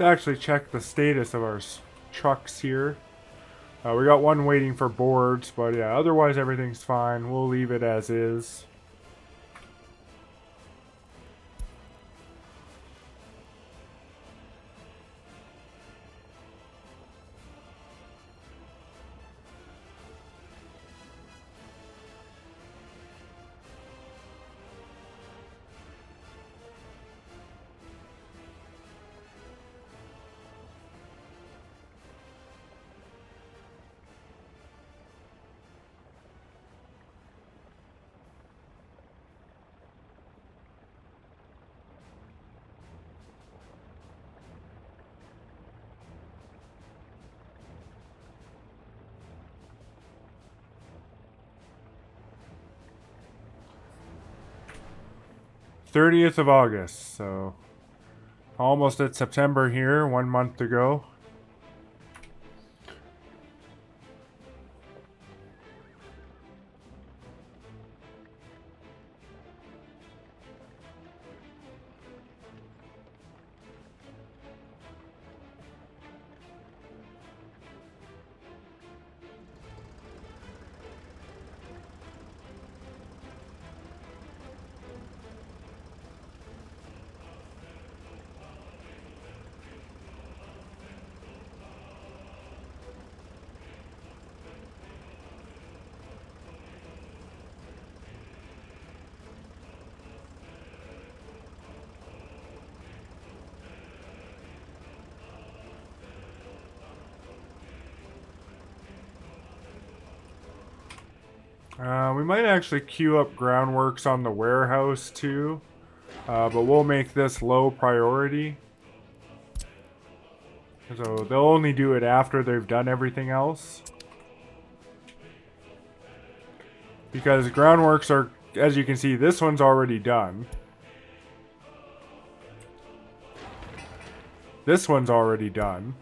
Let's actually check the status of our trucks here. We got one waiting for boards, but yeah, otherwise everything's fine. We'll leave it as is. '30th of August, so almost at September here, 1 month to go. We might actually queue up Groundworks on the warehouse too, but we'll make this low priority. So they'll only do it after they've done everything else. Because Groundworks are, as you can see, this one's already done. This one's already done.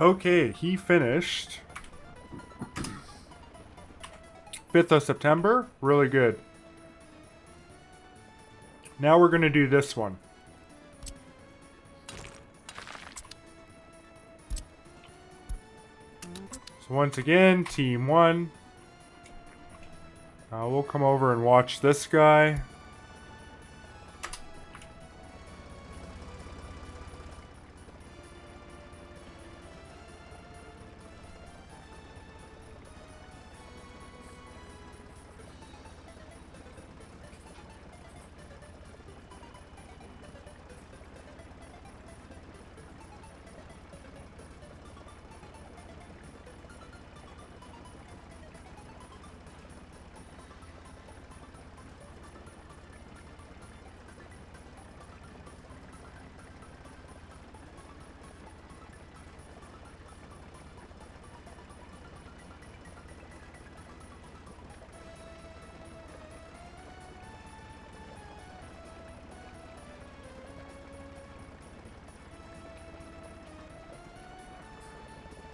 Okay, he finished 5th of September. Really good. Now we're going to do this one. So once again, Team 1. We'll come over and watch this guy.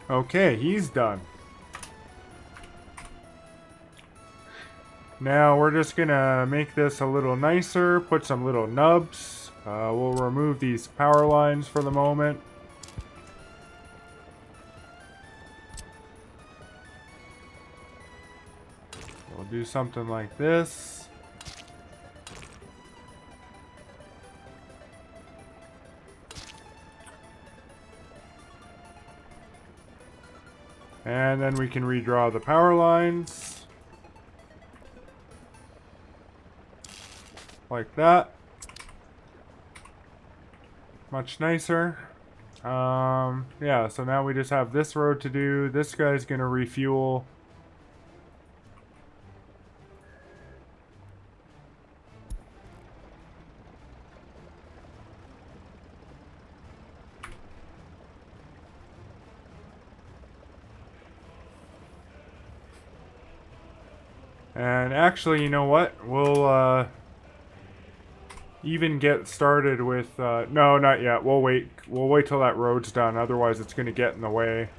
Okay, he's done. Now we're just gonna make this a little nicer, put some little nubs. We'll remove these power lines for the moment. We'll do something like this. And then we can redraw the power lines. Like that. Much nicer. Yeah, so now we just have this road to do. This guy's gonna refuel. And actually, you know what? We'll even get started with... no, not yet. We'll wait. We'll wait till that road's done. Otherwise, it's going to get in the way.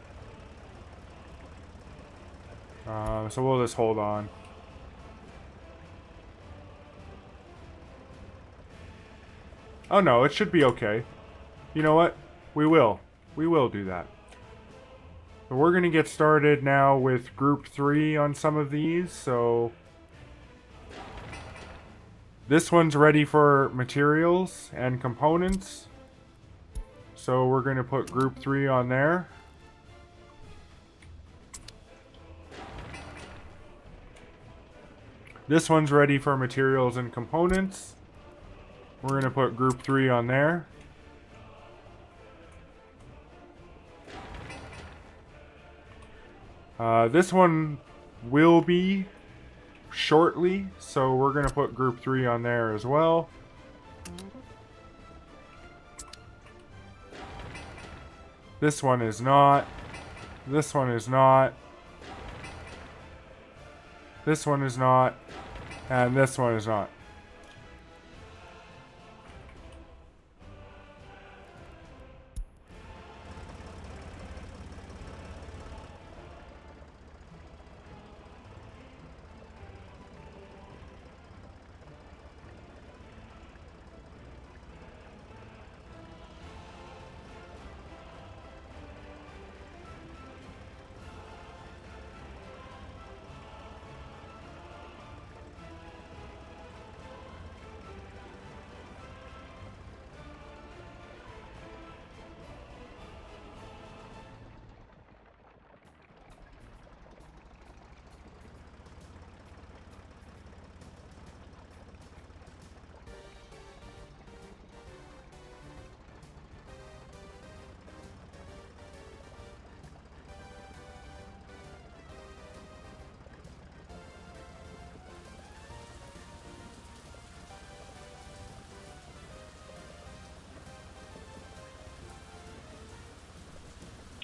So we'll just hold on. Oh, no. It should be okay. You know what? We will. We will do that. So we're going to get started now with Group 3 on some of these, so... This one's ready for materials and components. So we're going to put Group 3 on there. This one's ready for materials and components. We're going to put Group 3 on there. This one will be shortly, so we're going to put Group 3 on there as well. This one is not. This one is not. This one is not. And this one is not.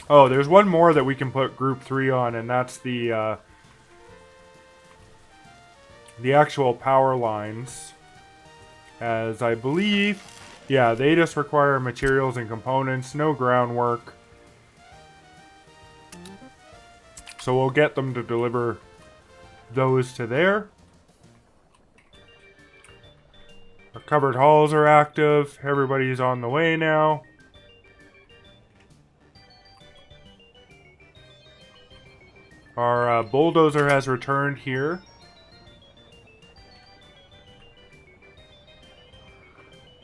Oh, there's one more that we can put Group 3 on, and that's the actual power lines. As I believe, yeah, they just require materials and components, no groundwork. So we'll get them to deliver those to there. Our covered halls are active. Everybody's on the way now. Our bulldozer has returned here.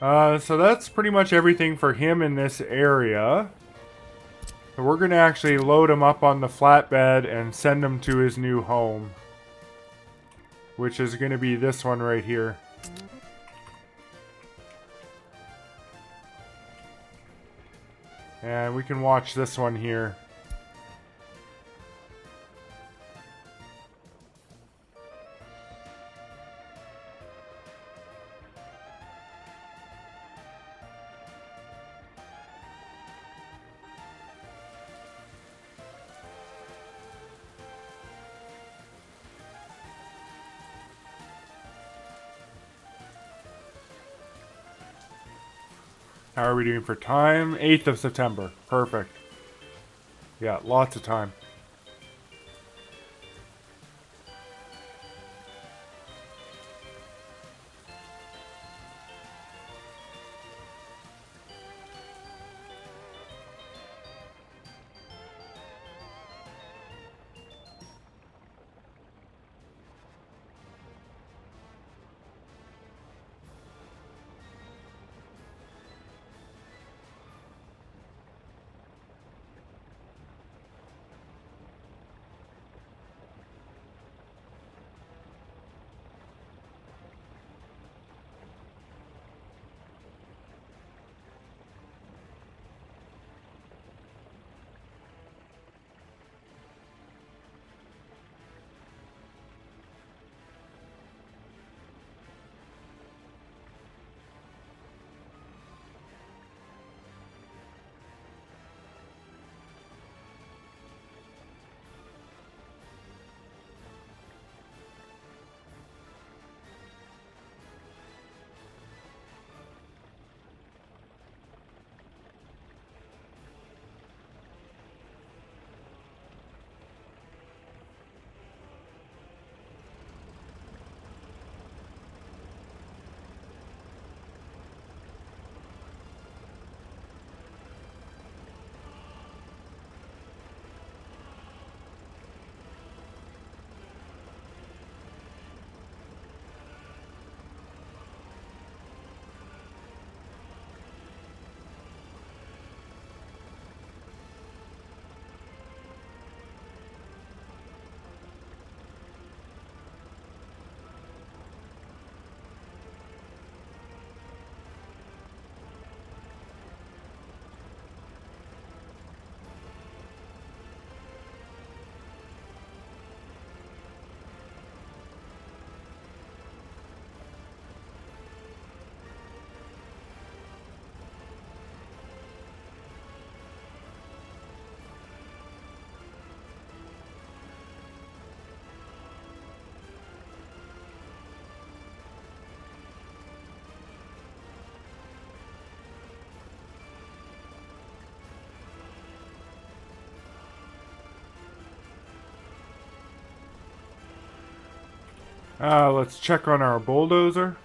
So that's pretty much everything for him in this area. So we're going to actually load him up on the flatbed and send him to his new home, which is going to be this one right here. And we can watch this one here. How are we doing for time? 8th of September. Perfect. Yeah, lots of time. Let's check on our bulldozer.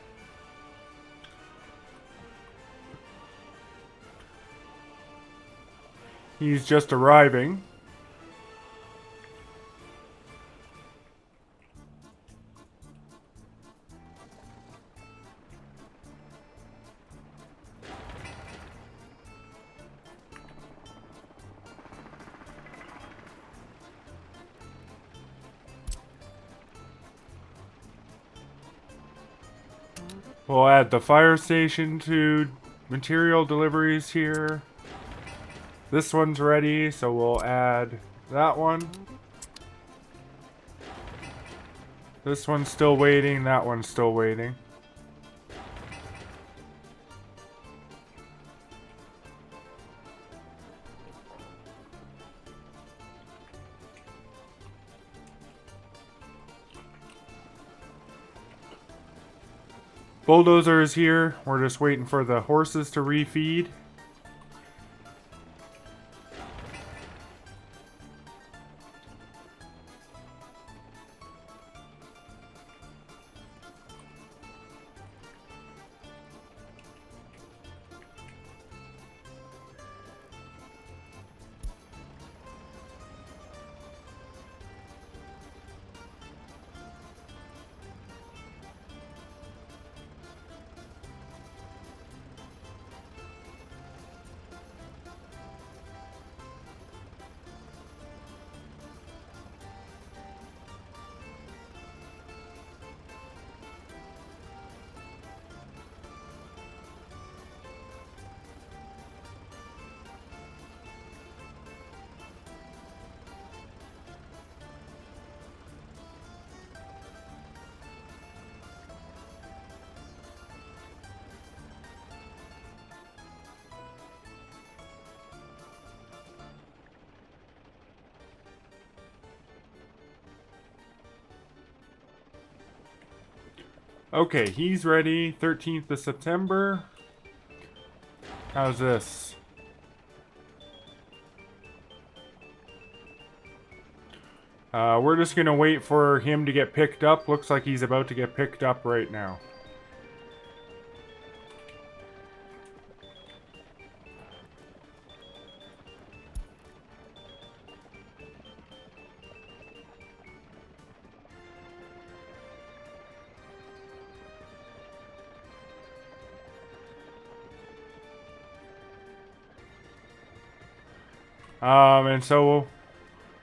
He's just arriving. We'll add the fire station to material deliveries here. This one's ready, so we'll add that one. This one's still waiting, that one's still waiting. Bulldozer is here. We're just waiting for the horses to refeed. Okay, he's ready. 13th of September. How's this? We're just gonna wait for him to get picked up. Looks like he's about to get picked up right now. And so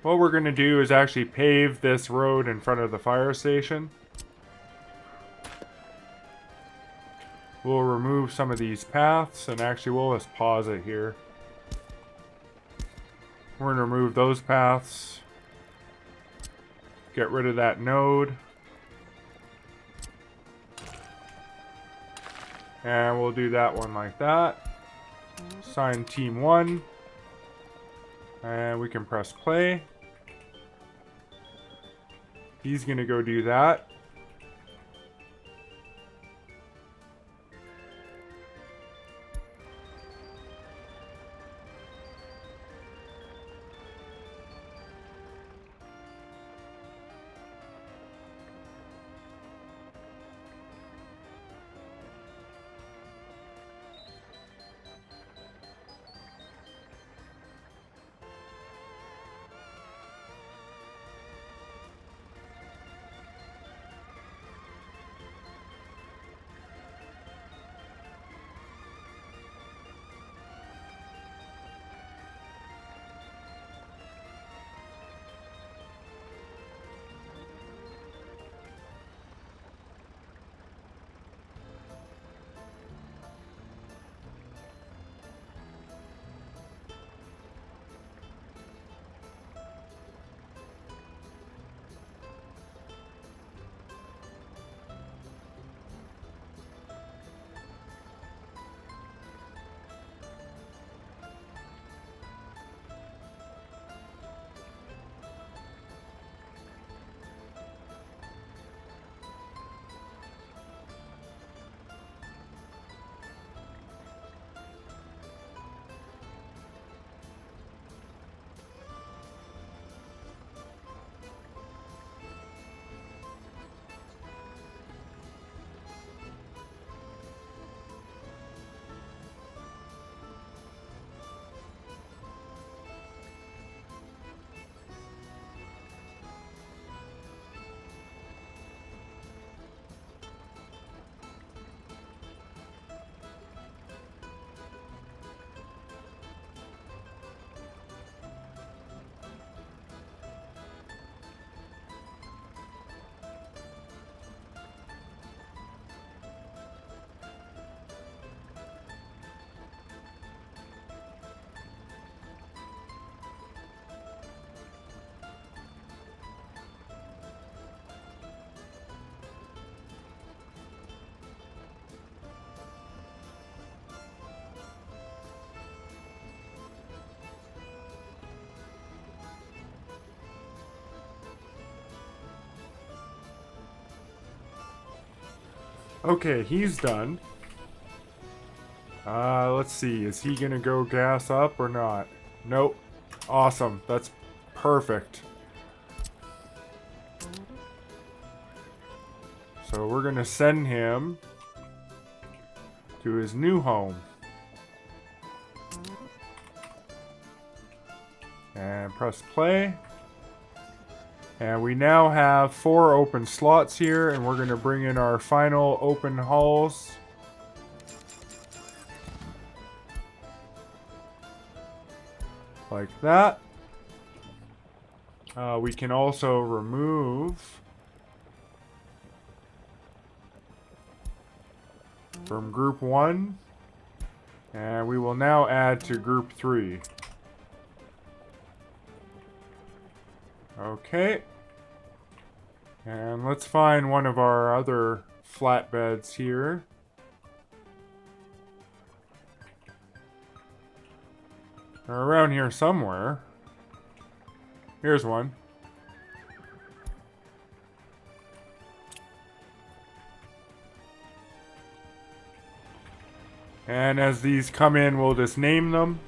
what we're going to do is actually pave this road in front of the fire station. We'll remove some of these paths, and actually we'll just pause it here. We're going to remove those paths. Get rid of that node. And we'll do that one like that. Assign team 1. And we can press play. He's going to go do that. Okay, he's done. Let's see. Is he gonna go gas up or not? Nope. Awesome. That's perfect. So we're gonna send him to his new home. And press play. And we now have 4 open slots here, and we're going to bring in our final open hulls. Like that. We can also remove from group 1, and we will now add to group 3. Okay. And let's find one of our other flatbeds here. They're around here somewhere. Here's one. And as these come in, we'll just name them.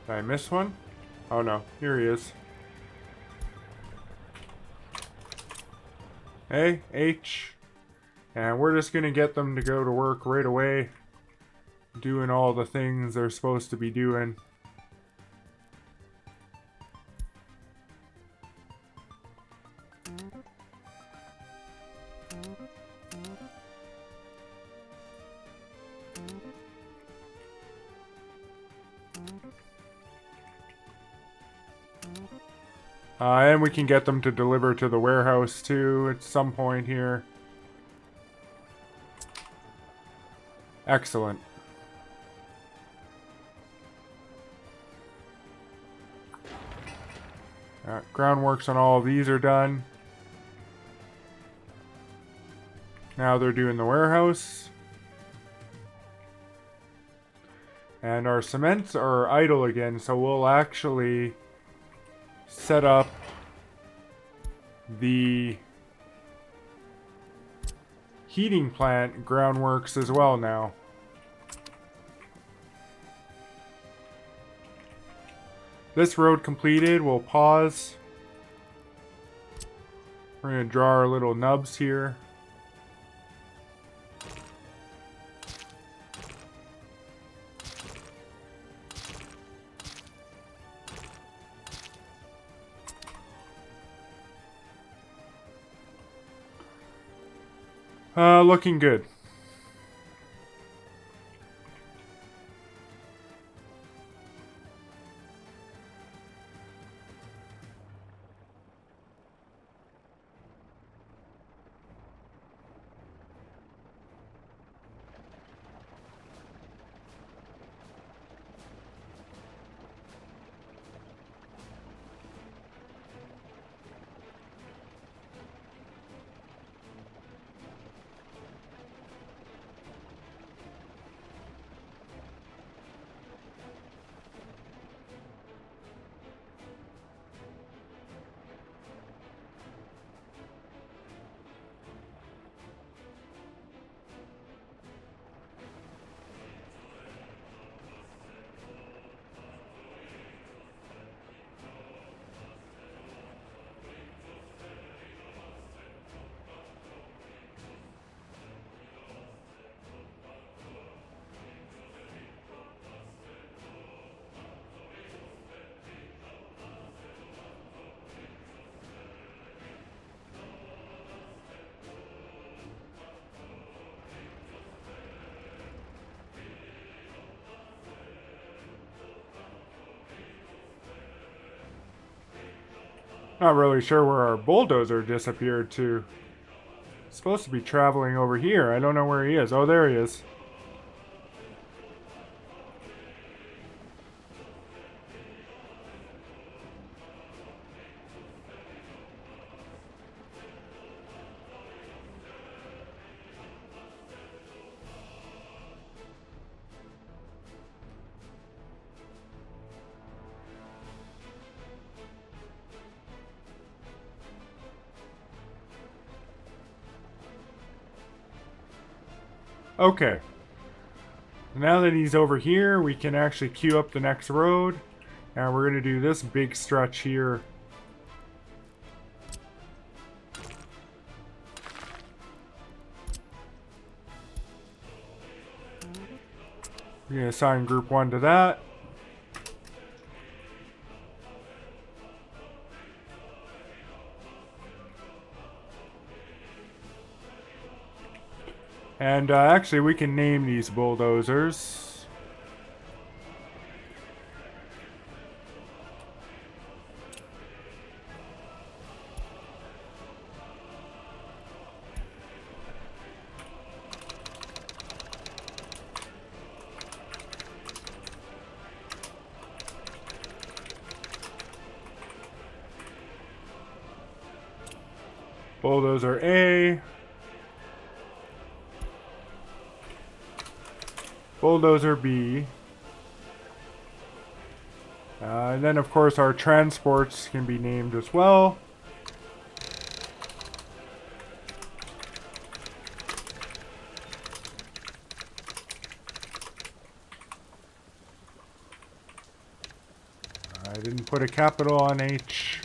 Did I miss one? Oh no, here he is. A, H. And we're just gonna get them to go to work right away, doing all the things they're supposed to be doing. And we can get them to deliver to the warehouse too at some point here. Excellent. Groundworks on all of these are done. Now they're doing the warehouse. And our cements are idle again, so we'll actually set up the heating plant groundworks as well now. This road completed, we'll pause. We're going to draw our little nubs here. Looking good. Not really sure where our bulldozer disappeared to. It's supposed to be traveling over here. I don't know where he is. Oh, there he is. Okay. Now that he's over here, we can actually queue up the next road. And we're going to do this big stretch here. We're going to assign group 1 to that. And actually, we can name these bulldozers. Bulldozer A. Bulldozer B. And then, of course, our transports can be named as well. I didn't put a capital on H.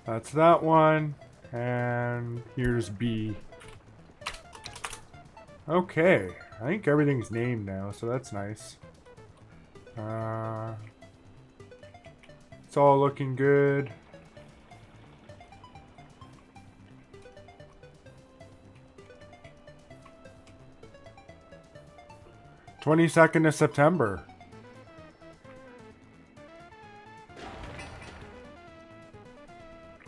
That's that one. And here's B. Okay. I think everything's named now, so that's nice. It's all looking good. '22nd of September.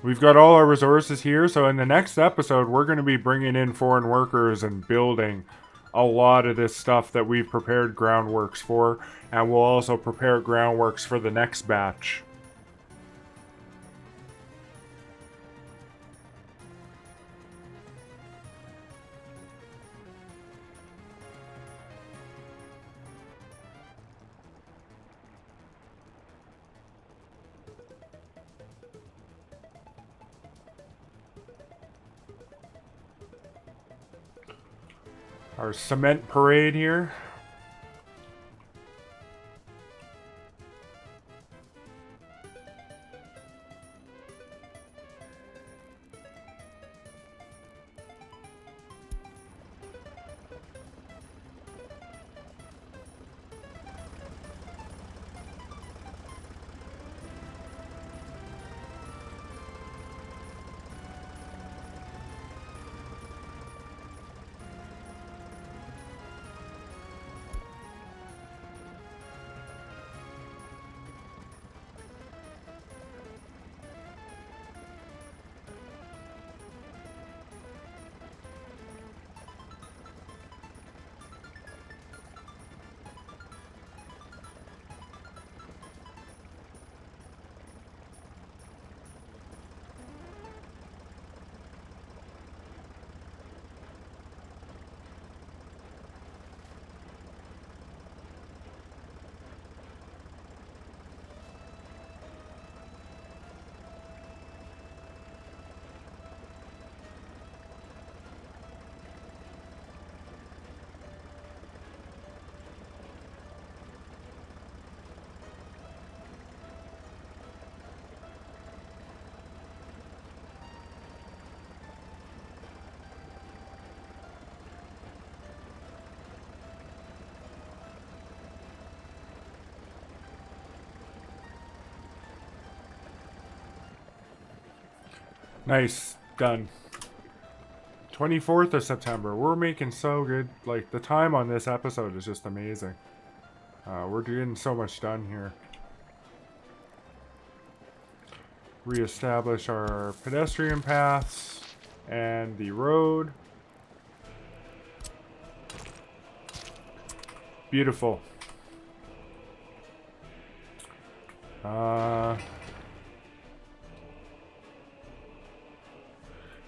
We've got all our resources here, so in the next episode, we're going to be bringing in foreign workers and building a lot of this stuff that we've prepared Groundworks for, and we'll also prepare Groundworks for the next batch. Our cement parade here. Nice. Done. 24th of September. We're making so good. Like, the time on this episode is just amazing. We're getting so much done here. Reestablish our pedestrian paths and the road. Beautiful.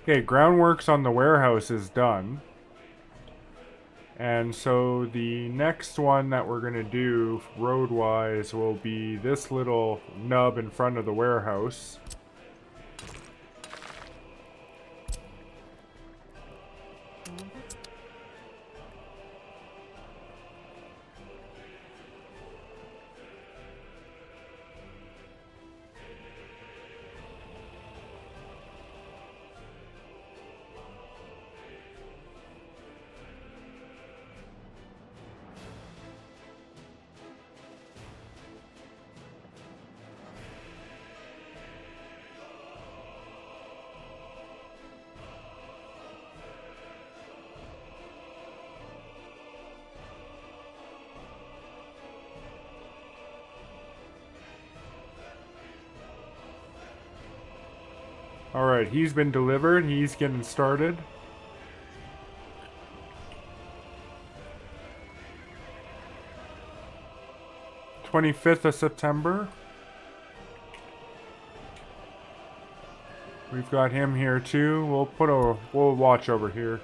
Okay, groundworks on the warehouse is done. And so the next one that we're going to do road-wise will be this little nub in front of the warehouse. Alright, he's been delivered. He's getting started. '25th of September. We've got him here too. We'll watch over here.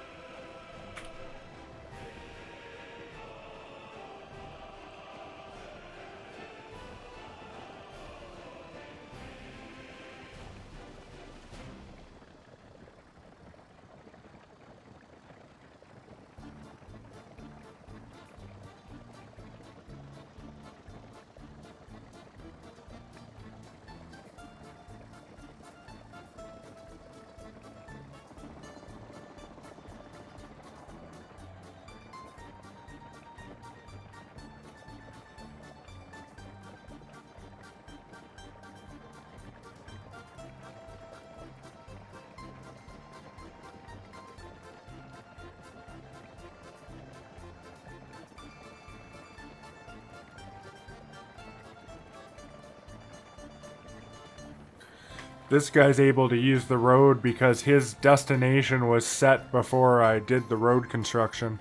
This guy's able to use the road because his destination was set before I did the road construction.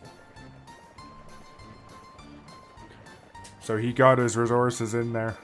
So he got his resources in there.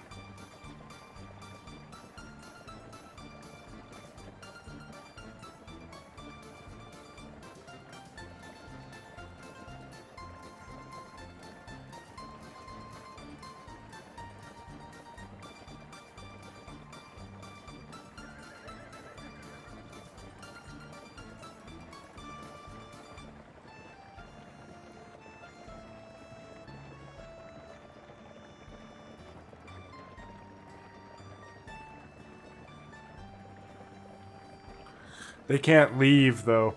They can't leave, though.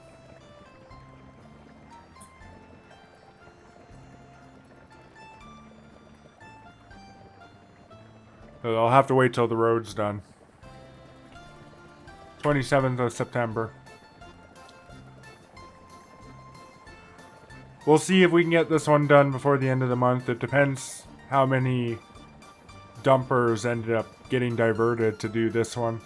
So I'll have to wait till the road's done. 27th of September. We'll see if we can get this one done before the end of the month. It depends how many dumpers ended up getting diverted to do this one.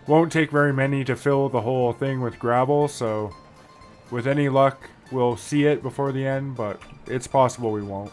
Won't take very many to fill the whole thing with gravel, so with any luck, we'll see it before the end, but it's possible we won't.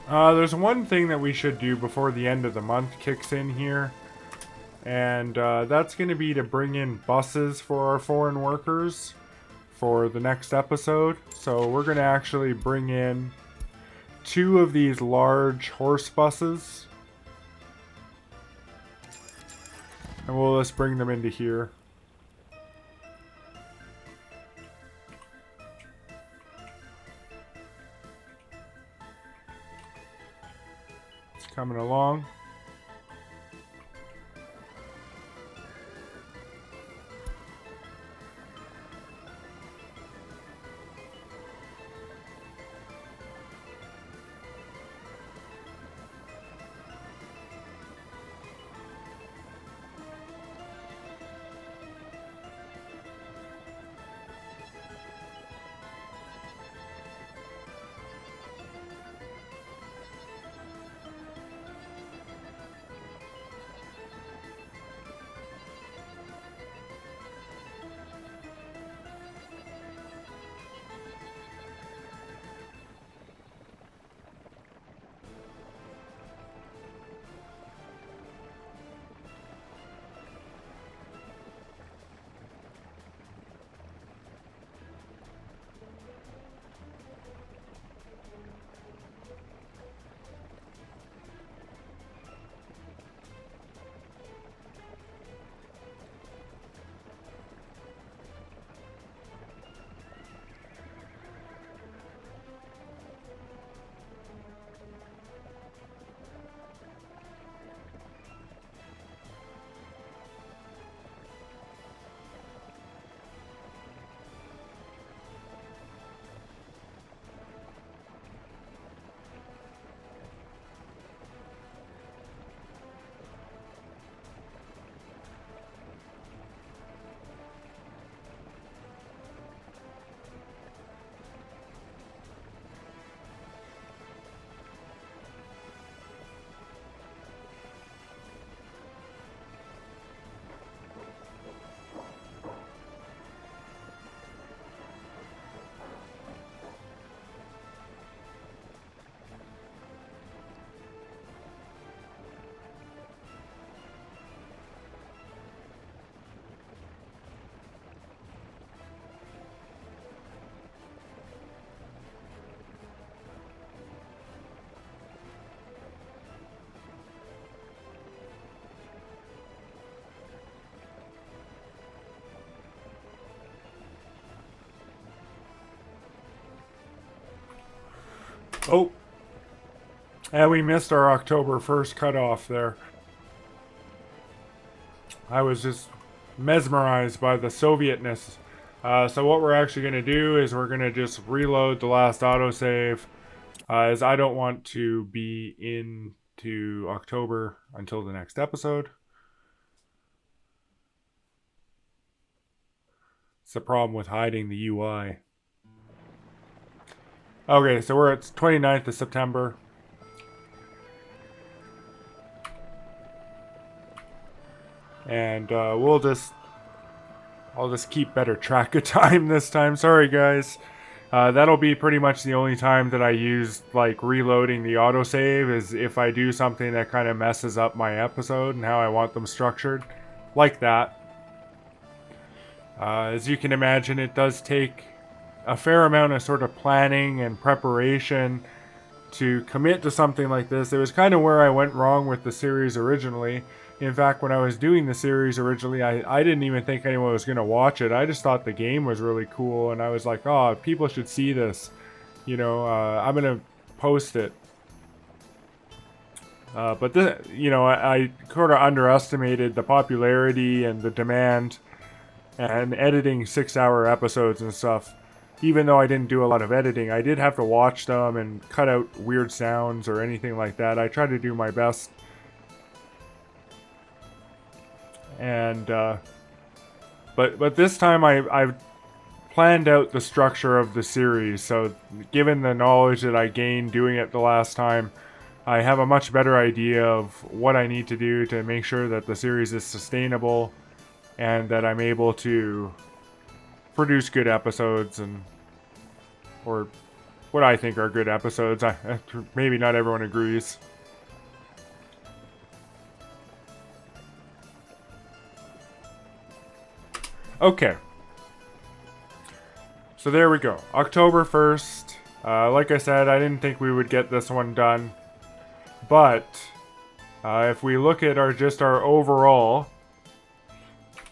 There's one thing that we should do before the end of the month kicks in here. And that's going to be to bring in buses for our foreign workers for the next episode. So we're going to actually bring in 2 of these large horse buses. And we'll just bring them into here. Coming along. Oh, and we missed our October 1st cutoff there. I was just mesmerized by the Sovietness. So what we're actually going to do is we're going to just reload the last autosave, as I don't want to be into October until the next episode. It's the problem with hiding the UI. Okay, so we're at 29th of September. And I'll just keep better track of time this time. Sorry, guys. That'll be pretty much the only time that I use like reloading the autosave, is if I do something that kind of messes up my episode and how I want them structured, like that. As you can imagine, it does take a fair amount of sort of planning and preparation to commit to something like this. It was kind of where I went wrong with the series originally. In fact, when I was doing the series originally, I didn't even think anyone was going to watch it. I just thought the game was really cool, and I was like, oh, people should see this. You know, I'm going to post it. But, I sort of underestimated the popularity and the demand and editing 6-hour episodes and stuff. Even though I didn't do a lot of editing, I did have to watch them and cut out weird sounds or anything like that. I tried to do my best. And but this time I've planned out the structure of the series. So given the knowledge that I gained doing it the last time, I have a much better idea of what I need to do to make sure that the series is sustainable and that I'm able to produce good episodes, or what I think are good episodes. Maybe not everyone agrees. Okay. So there we go. October 1st. Like I said, I didn't think we would get this one done. But if we look at our overall,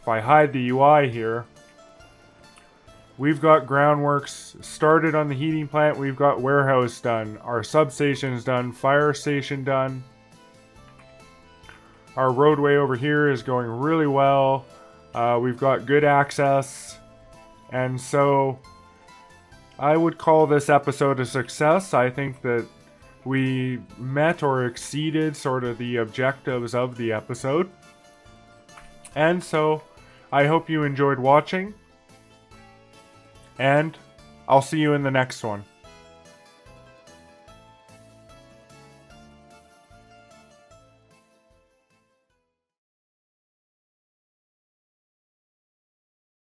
if I hide the UI here, we've got groundworks started on the heating plant. We've got warehouse done. Our substation's done. Fire station done. Our roadway over here is going really well. We've got good access. And so I would call this episode a success. I think that we met or exceeded sort of the objectives of the episode. And so I hope you enjoyed watching. And I'll see you in the next one.